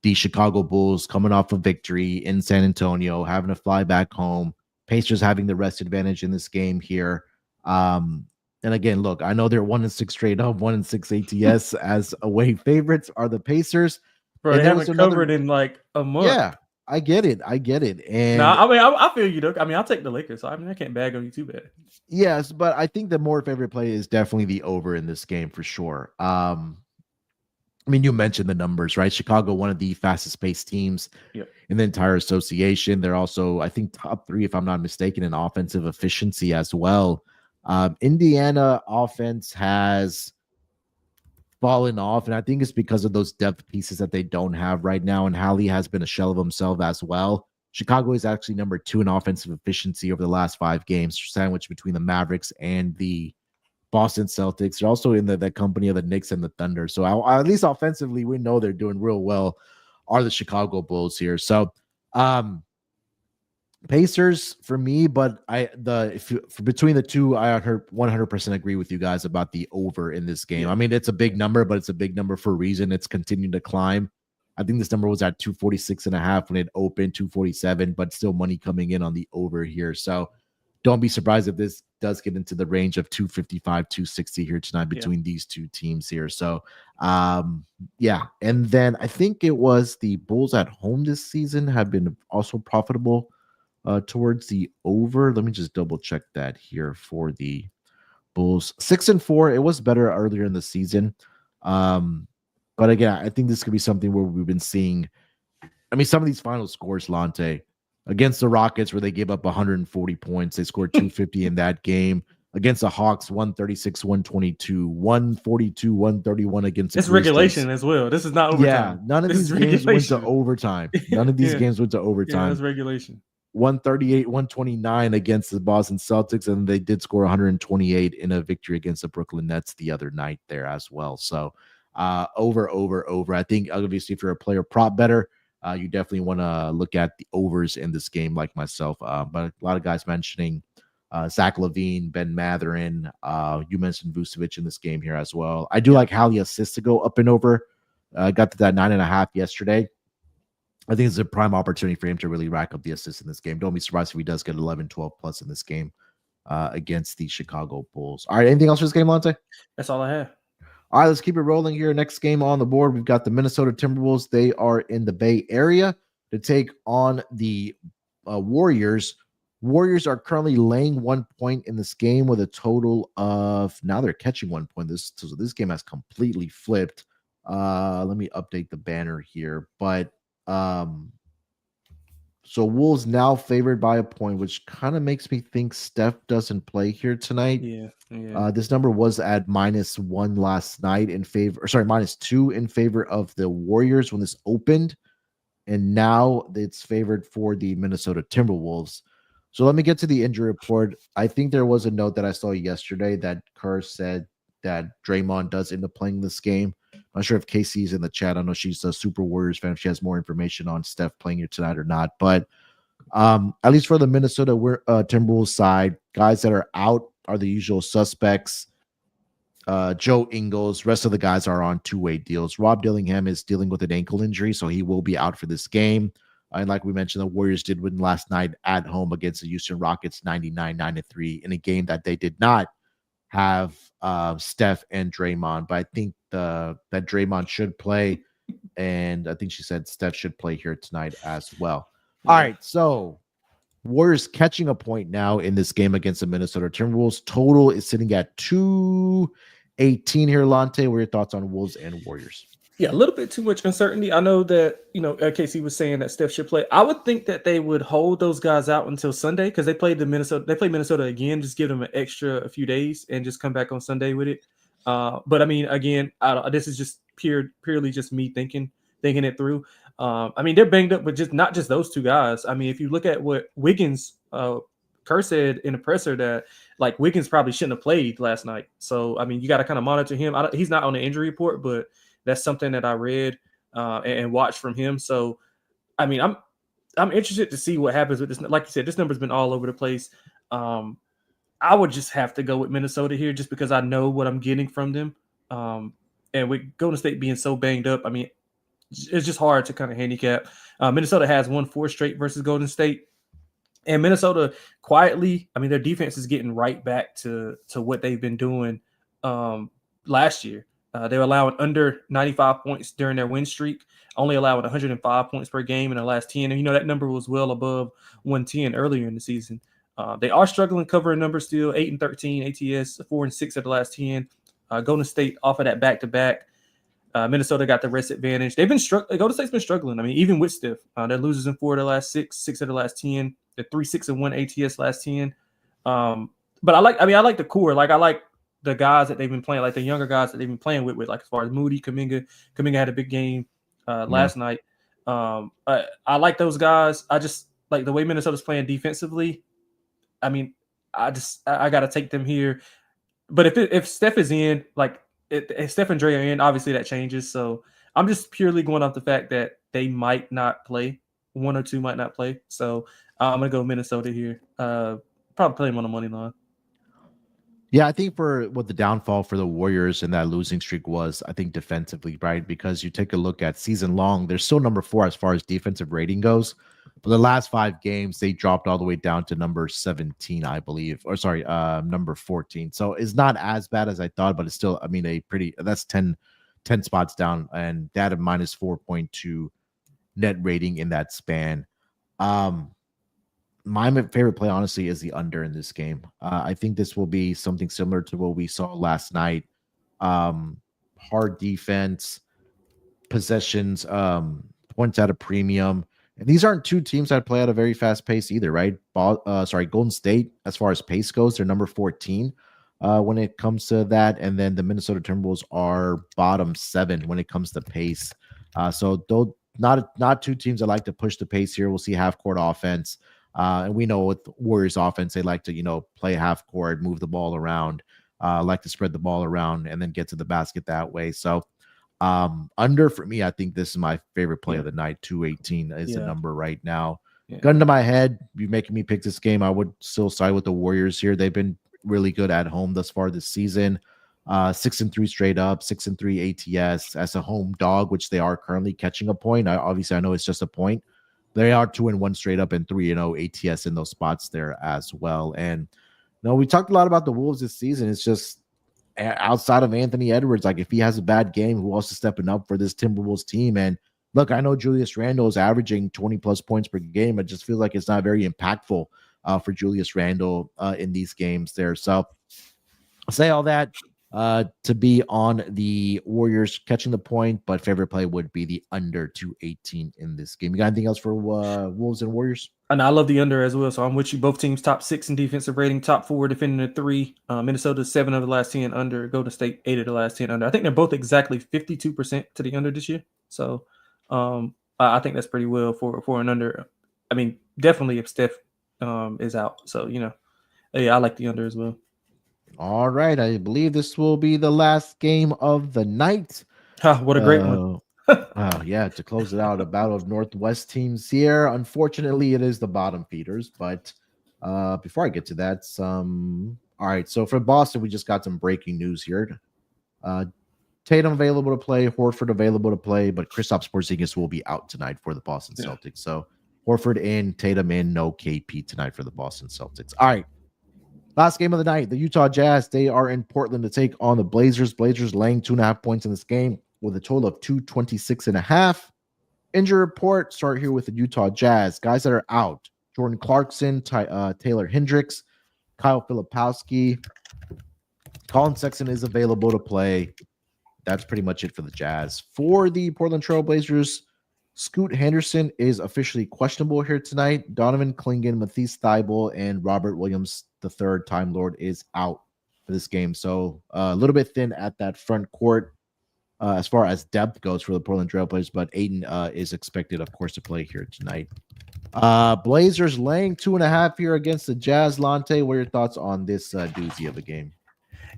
the Chicago Bulls coming off a victory in San Antonio, having to fly back home. Pacers having the rest advantage in this game here. And again, look, I know they're 1-6 straight up, 1-6 ATS as away favorites are the Pacers. Bro, And they haven't covered in like a month. Yeah, I get it. And I mean, I feel you, Doug. I mean, I'll take the Lakers. So I mean, I can't bag on you too bad. Yes, but I think the more favorite play is definitely the over in this game for sure. I mean, you mentioned the numbers, right? Chicago, one of the fastest paced teams in the entire association. They're also, I think, top 3, if I'm not mistaken, in offensive efficiency as well. Indiana offense has fallen off, and I think it's because of those depth pieces that they don't have right now. And Hallie has been a shell of himself as well. Chicago is actually number 2 in offensive efficiency over the last 5 games, sandwiched between the Mavericks and the Boston Celtics. They're also in the company of the Knicks and the Thunder. So at least offensively, we know they're doing real well, are the Chicago Bulls here. So Pacers for me, but between the two, I 100% agree with you guys about the over in this game. I mean, it's a big number, but it's a big number for a reason. It's continuing to climb. I think this number was at 246.5 when it opened, 247, but still money coming in on the over here. So don't be surprised if this does get into the range of 255, 260 here tonight between these two teams here. So, yeah. And then I think it was the Bulls at home this season have been also profitable towards the over. Let me just double check that here for the Bulls. 6-4. It was better earlier in the season. But again, I think this could be something where we've been seeing. I mean, some of these final scores, Lonte, against the Rockets, where they gave up 140 points, they scored 250 in that game. Against the Hawks, 136, 122, 142, 131 against. It's regulation as well. This is not overtime. Yeah, none of these games went to overtime. None of these games went to overtime. Yeah, that's regulation. 138, 129 against the Boston Celtics, and they did score 128 in a victory against the Brooklyn Nets the other night there as well. So over. I think obviously if you're a player prop better, you definitely want to look at the overs in this game like myself. But a lot of guys mentioning Zach LaVine, Ben Mathurin. You mentioned Vucevic in this game here as well. I do like Hallie assists to go up and over. Got to that 9.5 yesterday. I think it's a prime opportunity for him to really rack up the assists in this game. Don't be surprised if he does get 11, 12 plus in this game against the Chicago Bulls. All right, anything else for this game, Lonte? That's all I have. All right, let's keep it rolling here. Next game on the board, we've got the Minnesota Timberwolves. They are in the Bay Area to take on the Warriors. Warriors are currently laying 1 point in this game with a total of, now they're catching 1 point. So this game has completely flipped. Let me update the banner here. But so Wolves now favored by a point, which kind of makes me think Steph doesn't play here tonight. Yeah. This number was at -1 last night -2 in favor of the Warriors when this opened, and now it's favored for the Minnesota Timberwolves. So let me get to the injury report. I think there was a note that I saw yesterday that Kerr said that Draymond does end up playing this game. I'm not sure if Casey's in the chat. I know she's a super Warriors fan. If she has more information on Steph playing here tonight or not. But at least for the Minnesota Timberwolves side, guys that are out are the usual suspects. Joe Ingles. Rest of the guys are on two-way deals. Rob Dillingham is dealing with an ankle injury, so he will be out for this game. And like we mentioned, the Warriors did win last night at home against the Houston Rockets 99-93 in a game that they did not have Steph and Draymond, but I think that Draymond should play, and I think she said Steph should play here tonight as well. All right, so Warriors catching a point now in this game against the Minnesota Timberwolves. Total is sitting at 218 here. Lonte, what are your thoughts on Wolves and Warriors? Yeah, a little bit too much uncertainty. I know that, Casey was saying that Steph should play. I would think that they would hold those guys out until Sunday because they played Minnesota again, just give them a few days and just come back on Sunday with it. But I mean, again, this is just purely just me thinking it through. I mean, they're banged up, but not just those two guys. I mean, if you look at what Wiggins Kerr said in the presser that like Wiggins probably shouldn't have played last night. So I mean, you got to kind of monitor him. He's not on the injury report, but that's something that I read and watched from him. So I mean, I'm interested to see what happens with this. Like you said, this number's been all over the place. I would just have to go with Minnesota here, just because I know what I'm getting from them. And with Golden State being so banged up, I mean, it's just hard to kind of handicap. Minnesota has won 4 straight versus Golden State. And Minnesota quietly, I mean, their defense is getting right back to what they've been doing last year. They were allowing under 95 points during their win streak, only allowing 105 points per game in the last 10. And, that number was well above 110 earlier in the season. They are struggling covering numbers still, 8-13 ATS, 4-6 of the last 10. Golden State off of that back-to-back. Minnesota got the rest advantage. They've been struggling. Golden State's been struggling. I mean, even with Steph, they're losers in 4 of the last 6 of the last 10. They're 3-6-1 ATS last 10. But I like the core. Like, I like the guys that they've been playing, like the younger guys that they've been playing with like as far as Moody, Kuminga. Kuminga had a big game last night. I like those guys. I just like the way Minnesota's playing defensively. I mean, I got to take them here. But if Steph is in, like if Steph and Dre are in, obviously that changes. So I'm just purely going off the fact that they might not play. 1 or 2 might not play. So I'm going to go Minnesota here. Probably play them on the money line. Yeah, I think for what the downfall for the Warriors in that losing streak was, I think defensively, right? Because you take a look at season long, they're still number 4 as far as defensive rating goes. For the last 5 games, they dropped all the way down to number 17, I believe. Or sorry, number 14. So it's not as bad as I thought, but it's still, I mean, that's 10 spots down, and that at minus 4.2 net rating in that span. My favorite play, honestly, is the under in this game. I think this will be something similar to what we saw last night. Hard defense, possessions, points at a premium. And these aren't 2 teams that play at a very fast pace either, right? Golden State, as far as pace goes, they're number 14 when it comes to that. And then the Minnesota Timberwolves are bottom 7 when it comes to pace. So though not 2 teams that like to push the pace here. We'll see half-court offense. And we know with Warriors offense, they like to, play half court, move the ball around, like to spread the ball around and then get to the basket that way. So under for me, I think this is my favorite play of the night. 218 is the number right now. Gun to my head, you're making me pick this game. I would still side with the Warriors here. They've been really good at home thus far this season. 6-3 straight up, 6-3 ATS as a home dog, which they are currently catching a point. I know it's just a point. They are 2-1 straight up and 3-0 ATS in those spots there as well. And we talked a lot about the Wolves this season. It's just outside of Anthony Edwards, like if he has a bad game, who else is stepping up for this Timberwolves team? And look, I know Julius Randle is averaging 20 plus points per game. It just feels like it's not very impactful for Julius Randle in these games there. So I'll say all that to be on the Warriors catching the point, but favorite play would be the under 218 in this game. You got anything else for Wolves and Warriors? And I love the under as well. So I'm with you. Both teams top 6 in defensive rating, top 4 defending at 3. Minnesota 7 of the last 10 under. Golden State 8 of the last 10 under. I think they're both exactly 52% to the under this year. So I think that's pretty well for an under. I mean, definitely if Steph is out. So yeah, I like the under as well. All right, I believe this will be the last game of the night. What a great one. Yeah, to close it out, a battle of Northwest teams here. Unfortunately, it is the bottom feeders, but before I get to that, all right, so for Boston, we just got some breaking news here. Tatum available to play, Horford available to play, but Kristaps Porzingis will be out tonight for the Boston Celtics. So Horford in, Tatum in, no KP tonight for the Boston Celtics. All right. Last game of the night, the Utah Jazz, they are in Portland to take on the Blazers. Blazers laying 2.5 points in this game with a total of 226.5. Injury report, start here with the Utah Jazz. Guys that are out, Jordan Clarkson, Taylor Hendricks, Kyle Filipowski. Colin Sexton is available to play. That's pretty much it for the Jazz. For the Portland Trail Blazers, Scoot Henderson is officially questionable here tonight. Donovan Clingan, Matisse Thybulle, and Robert Williams, the third Time Lord, is out for this game. So a little bit thin at that front court as far as depth goes for the Portland Trail Blazers, but Aiden is expected, of course, to play here tonight. Blazers laying 2.5 here against the Jazz. Lonte, what are your thoughts on this doozy of a game?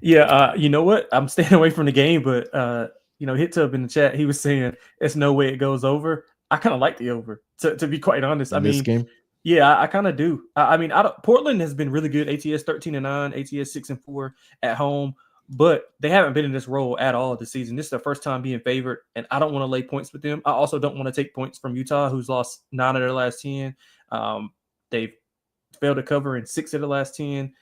Yeah, you know what? I'm staying away from the game, but Hit Tub in the chat, he was saying there's no way it goes over. I kind of like the over, to be quite honest. In this game? Yeah, I kind of do. Portland has been really good. ATS 13-9, ATS 6-4 at home, but they haven't been in this role at all this season. This is their first time being favored, and I don't want to lay points with them. I also don't want to take points from Utah, who's lost 9 of their last 10. They've failed to cover in 6 of the last 10.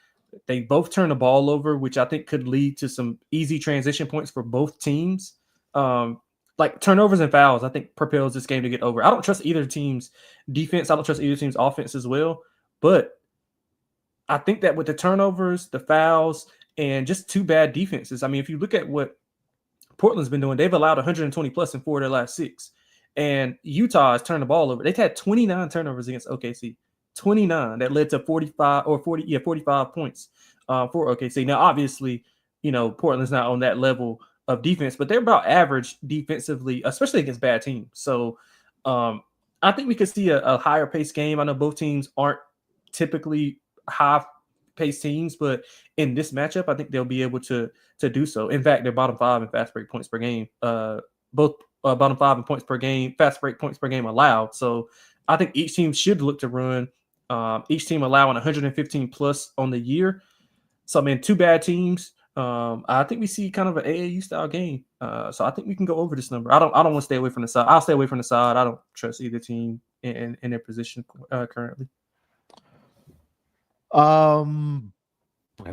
They both turn the ball over, which I think could lead to some easy transition points for both teams. Like turnovers and fouls, I think propels this game to get over. I don't trust either team's defense. I don't trust either team's offense as well. But I think that with the turnovers, the fouls, and just 2 bad defenses, I mean, if you look at what Portland's been doing, they've allowed 120 plus in 4 of their last 6. And Utah has turned the ball over. They've had 29 turnovers against OKC. 29 that led to 45 points for OKC. Now, obviously, Portland's not on that level of defense, but they're about average defensively, especially against bad teams. So I think we could see a higher paced game. I know both teams aren't typically high paced teams, but in this matchup, I think they'll be able to do so. In fact, they're bottom 5 in fast break points per game. Both bottom 5 in points per game, fast break points per game allowed. So I think each team should look to run. Each team allowing 115 plus on the year. So, I mean, 2 bad teams. I think we see kind of an AAU style game. So I think we can go over this number. I don't want to stay away from the side. I'll stay away from the side. I don't trust either team in their position currently.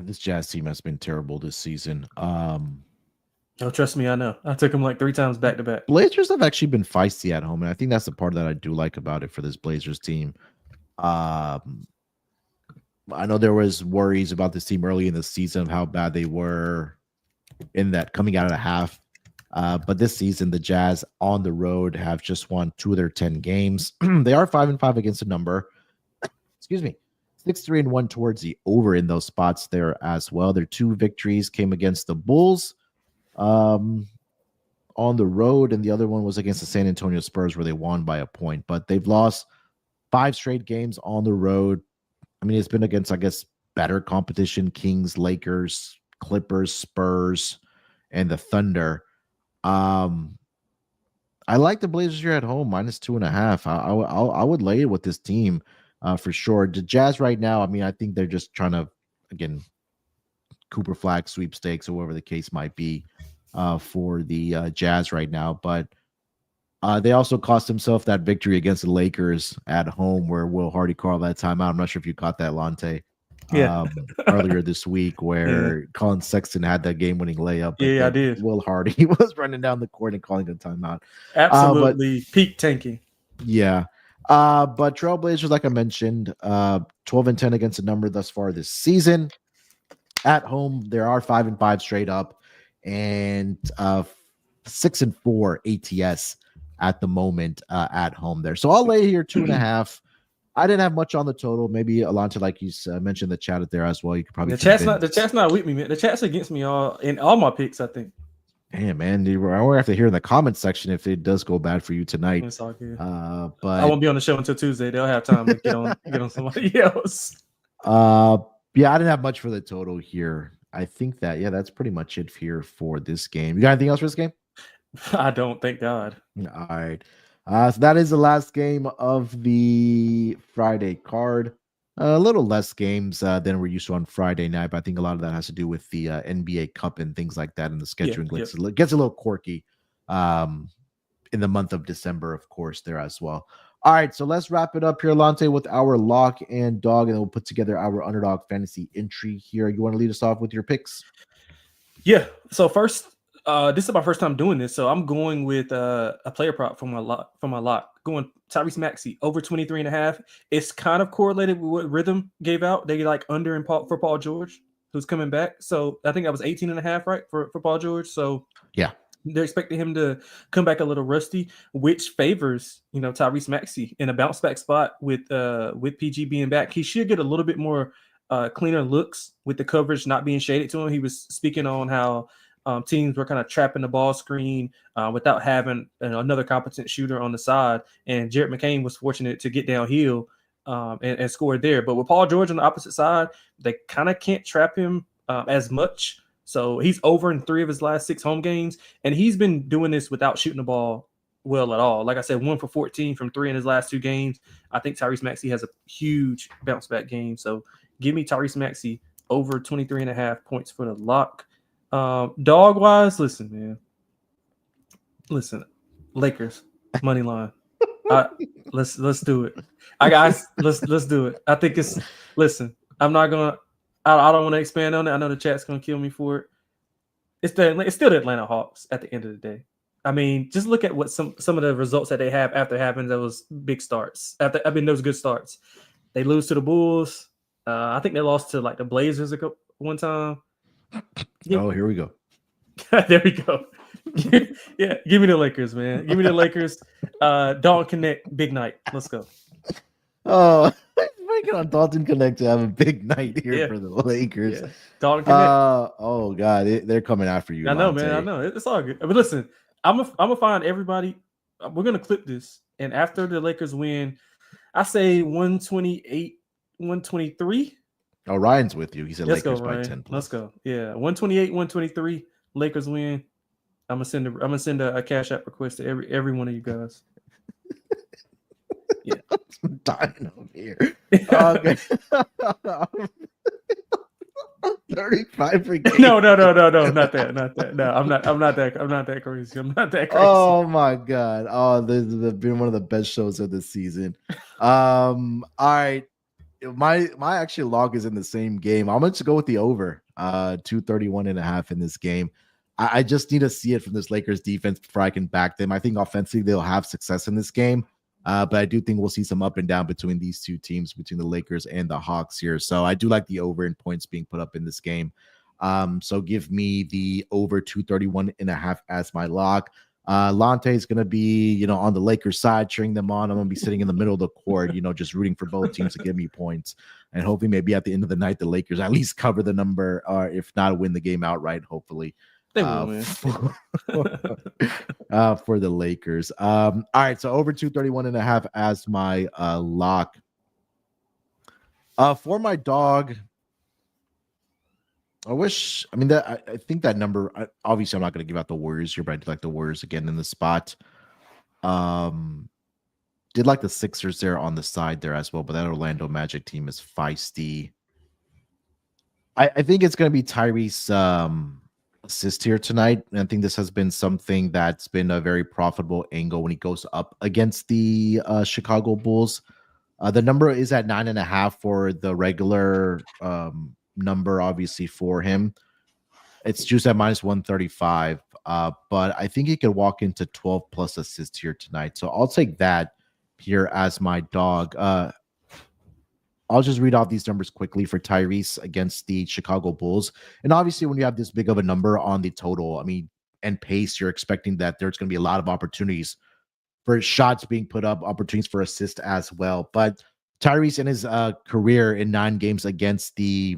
This Jazz team has been terrible this season. Oh, trust me, I know. I took them like 3 times back to back. Blazers have actually been feisty at home, and I think that's the part that I do like about it for this Blazers team. I know there was worries about this team early in the season of how bad they were in that coming out of the half. But this season, the Jazz on the road have just won 2 of their 10 games. They are 5-5 against the number. Excuse me. 6-3-1 towards the over in those spots there as well. Their 2 victories came against the Bulls on the road, and the other one was against the San Antonio Spurs where they won by a point. But they've lost 5 straight games on the road. I mean, it's been against, I guess, better competition: Kings, Lakers, Clippers, Spurs, and the Thunder. I like the Blazers here at home, -2.5. I would lay it with this team for sure. The Jazz right now, I mean, I think they're just trying to, again, Cooper Flag sweepstakes or whatever the case might be for the Jazz right now. But they also cost themselves that victory against the Lakers at home where Will Hardy called that timeout. I'm not sure if you caught that, Lonte. Yeah. Earlier this week where Colin Sexton had that game-winning layup. Yeah, I did. Will Hardy was running down the court and calling the timeout. Absolutely peak tanking. Yeah. But Trailblazers, like I mentioned, 12-10 against the number thus far this season. At home, there are 5-5 straight up and 6-4 ATS at the moment at home there. So I'll lay here 2.5. I didn't have much on the total. Maybe Alonta, like you mentioned, the chat there as well. You could probably the chat's not with me, man. The chat's against me in all my picks, I think. Damn, man, I won't have to hear in the comment section if it does go bad for you tonight. It's all good. But I won't be on the show until Tuesday. They'll have time to get on somebody else. Yeah, I didn't have much for the total here. I think that's pretty much it here for this game. You got anything else for this game? I don't, thank God. All right. So that is the last game of the Friday card. A little less games than we're used to on Friday night, but I think a lot of that has to do with the NBA Cup and things like that, and the scheduling gets a little quirky in the month of December, of course, there as well. All right, so let's wrap it up here, Lonte, with our lock and dog, and then we'll put together our Underdog Fantasy entry here. You want to lead us off with your picks? Yeah. So first, this is my first time doing this, so I'm going with a player prop for my lock. Going Tyrese Maxey over 23.5. It's kind of correlated with what Rhythm gave out. They like under for Paul George, who's coming back. So I think that was 18.5, right, for Paul George. So yeah, they're expecting him to come back a little rusty, which favors Tyrese Maxey in a bounce back spot with PG being back. He should get a little bit more cleaner looks with the coverage not being shaded to him. He was speaking on how teams were kind of trapping the ball screen without having another competent shooter on the side. And Jared McCain was fortunate to get downhill and score there. But with Paul George on the opposite side, they kind of can't trap him as much. So he's over in 3 of his last 6 home games, and he's been doing this without shooting the ball well at all. Like I said, 1 for 14 from 3 in his last 2 games. I think Tyrese Maxey has a huge bounce back game. So give me Tyrese Maxey over 23.5 points for the lock. Dog wise, listen, man. Listen, Lakers money line. Let's do it. Let's do it. I think it's. Listen, I'm not gonna. I don't want to expand on it. I know the chat's gonna kill me for it. It's still the Atlanta Hawks at the end of the day. I mean, just look at what some of the results that they have after having those big starts. Those good starts. They lose to the Bulls. I think they lost to like the Blazers one time. Oh, here we go. There we go. Yeah, give me the Lakers, man. Give me the Lakers. Dalton Connect, big night. Let's go. Oh, making on Dalton Connect to have a big night here for the Lakers. Yeah. Dalton Connect. Oh God, they're coming after you. I know, man. I know. It's all good. But listen, I'm gonna find everybody. We're gonna clip this, and after the Lakers win, I say 128, 123. Oh, Ryan's with you. He said Let's Lakers go, by Ryan. 10 plus. Let's go. Yeah, 128, 123. Lakers win. I'm gonna send a cash app request to every one of you guys. Yeah, I'm dying over here. Okay. 35 for game. No, not that. No, I'm not that crazy. I'm not that crazy. Oh my God. Oh, this has been one of the best shows of the season. All right. My actual log is in the same game. I'm going to go with the over 231.5 in this game. I just need to see it from this Lakers defense before I can back them. I think offensively they'll have success in this game. But I do think we'll see some up and down between these two teams, between the Lakers and the Hawks here. So I do like the over in points being put up in this game. So give me the over 231.5 as my lock. Lonte is going to be, on the Lakers side, cheering them on. I'm going to be sitting in the middle of the court, just rooting for both teams to give me points. And hopefully maybe at the end of the night, the Lakers at least cover the number, or if not, win the game outright, hopefully. They will win. For the Lakers. All right, so over 231.5 as my lock. For my dog, I think that number, obviously I'm not going to give out the Warriors here, but I do like the Warriors again in the spot. Did like the Sixers there on the side there as well, but that Orlando Magic team is feisty. I think it's going to be Tyrese assist here tonight. And I think this has been something that's been a very profitable angle when he goes up against the Chicago Bulls. The number is at 9.5 for the regular number, obviously, for him. It's juiced at -135. But I think he could walk into 12 plus assists here tonight. So I'll take that here as my dog. I'll just read off these numbers quickly for Tyrese against the Chicago Bulls. And obviously, when you have this big of a number on the total, and pace, you're expecting that there's going to be a lot of opportunities for shots being put up, opportunities for assist as well. But Tyrese in his career in 9 games against the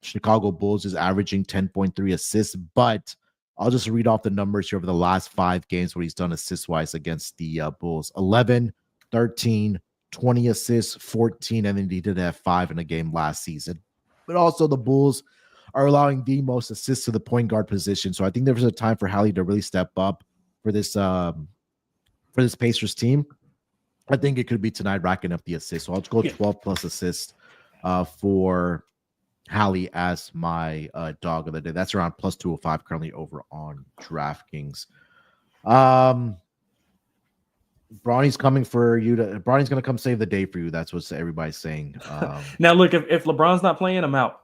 Chicago Bulls is averaging 10.3 assists. But I'll just read off the numbers here over the last 5 games what he's done assist-wise against the Bulls. 11, 13, 20 assists, 14, and then he did have 5 in a game last season. But also the Bulls are allowing the most assists to the point guard position. So I think there's a time for Hallie to really step up for this Pacers team. I think it could be tonight racking up the assists. So I'll go 12 plus assists for Hallie as my dog of the day. That's around plus 205 currently over on DraftKings. Bronny's coming for you Bronny's going to come save the day for you. That's what everybody's saying. Now, look, if LeBron's not playing, I'm out.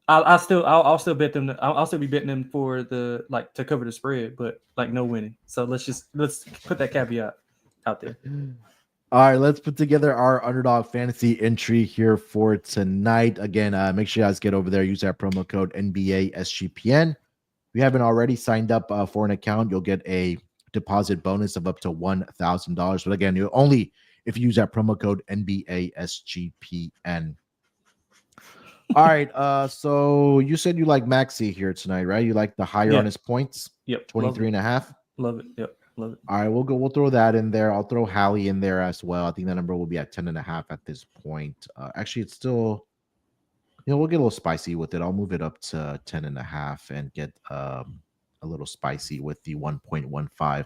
I'll still bet them. I'll still be betting them for the to cover the spread, but no winning. So let's put that caveat out there. All right, let's put together our Underdog Fantasy entry here for tonight. Again, make sure you guys get over there. Use that promo code NBA SGPN. If you haven't already signed up for an account, you'll get a deposit bonus of up to $1,000. But again, you only if you use that promo code NBA SGPN. All right. So you said you like Maxi here tonight, right? You like the higher on Yeah. his points, Yep. 23 and a half. Love it. Yep. Love it. All right, we'll throw that in there. I'll throw Hallie in there as well. I think that number will be at 10 and a half at this point. Actually, it's still, we'll get a little spicy with it. I'll move it up to 10 and a half and get a little spicy with the 1.15.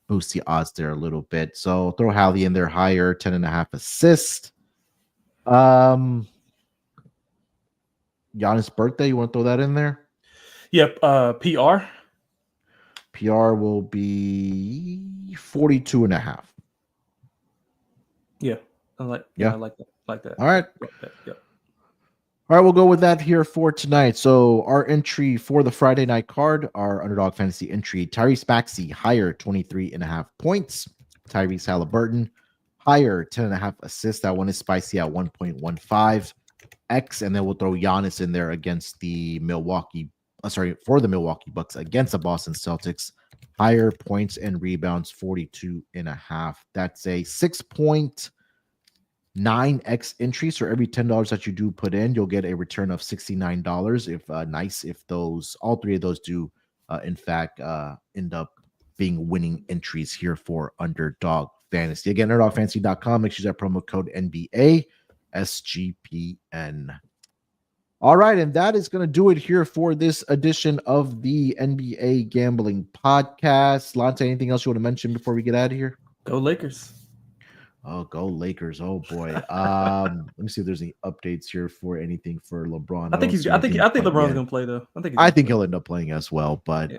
Boost the odds there a little bit. So throw Hallie in there higher, 10 and a half assist. Giannis' birthday, you want to throw that in there? Yep. PR. PR will be 42 and a half. Yeah. I like that. Like that. All right. Yep. All right, we'll go with that here for tonight. So our entry for the Friday night card, our Underdog Fantasy entry, Tyrese Maxey, higher 23 and a half points. Tyrese Halliburton, higher 10 and a half assists. That one is spicy at 1.15x. And then we'll throw Giannis in there against the for the Milwaukee Bucks against the Boston Celtics. Higher points and rebounds, 42 and a half. That's a 6.9x entry. So every $10 that you do put in, you'll get a return of $69. If all three of those do in fact end up being winning entries here for Underdog Fantasy. Again, underdogfantasy.com. Make sure you use that promo code NBA SGPN. All right, and that is going to do it here for this edition of the NBA Gambling Podcast. Lonte, anything else you want to mention before we get out of here? Go Lakers. Oh, go Lakers. Oh boy. Let me see if there's any updates here for anything for LeBron. I think LeBron's gonna play though. I think he'll end up playing as well. But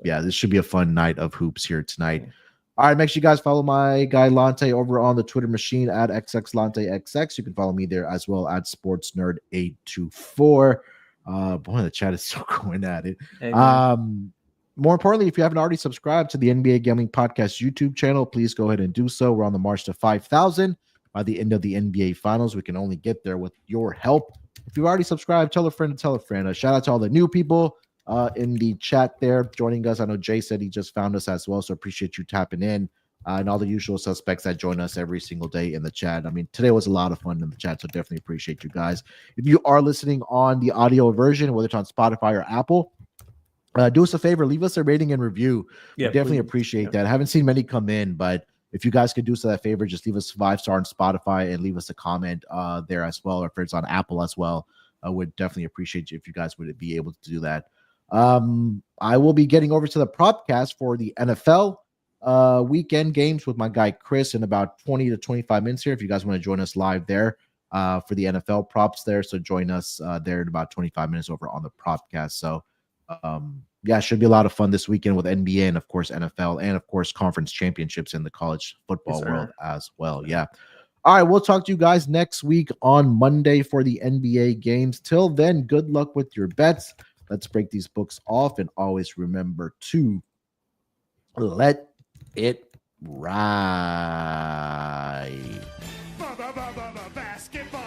this should be a fun night of hoops here tonight. Yeah. All right, make sure you guys follow my guy Lonte over on the Twitter machine at XXLonteXX. You can follow me there as well at SportsNerd824. Boy, the chat is still going at it. Hey, more importantly, if you haven't already subscribed to the NBA Gambling Podcast YouTube channel, please go ahead and do so. We're on the march to 5,000 by the end of the NBA Finals. We can only get there with your help. If you've already subscribed, tell a friend to tell a friend. Shout out to all the new people in the chat there joining us. I know Jay said he just found us as well, so appreciate you tapping in. And all the usual suspects that join us every single day in the chat. I mean, today was a lot of fun in the chat, so definitely appreciate you guys. If you are listening on the audio version, whether it's on Spotify or Apple, do us a favor, leave us a rating and review. Yeah, we definitely appreciate that. I haven't seen many come in, but if you guys could do us that favor, just leave us a 5-star on Spotify and leave us a comment there as well, or if it's on Apple as well. I would definitely appreciate you if you guys would be able to do that. I will be getting over to the Propcast for the NFL weekend games with my guy Chris in about 20 to 25 minutes here. If you guys want to join us live there for the NFL props there, so join us there in about 25 minutes over on the Propcast. So it should be a lot of fun this weekend with NBA and of course NFL and of course conference championships in the college football world as well. Yeah. All right, we'll talk to you guys next week on Monday for the NBA games. Till then, good luck with your bets. Let's break these books off and always remember to let it ride. Basketball.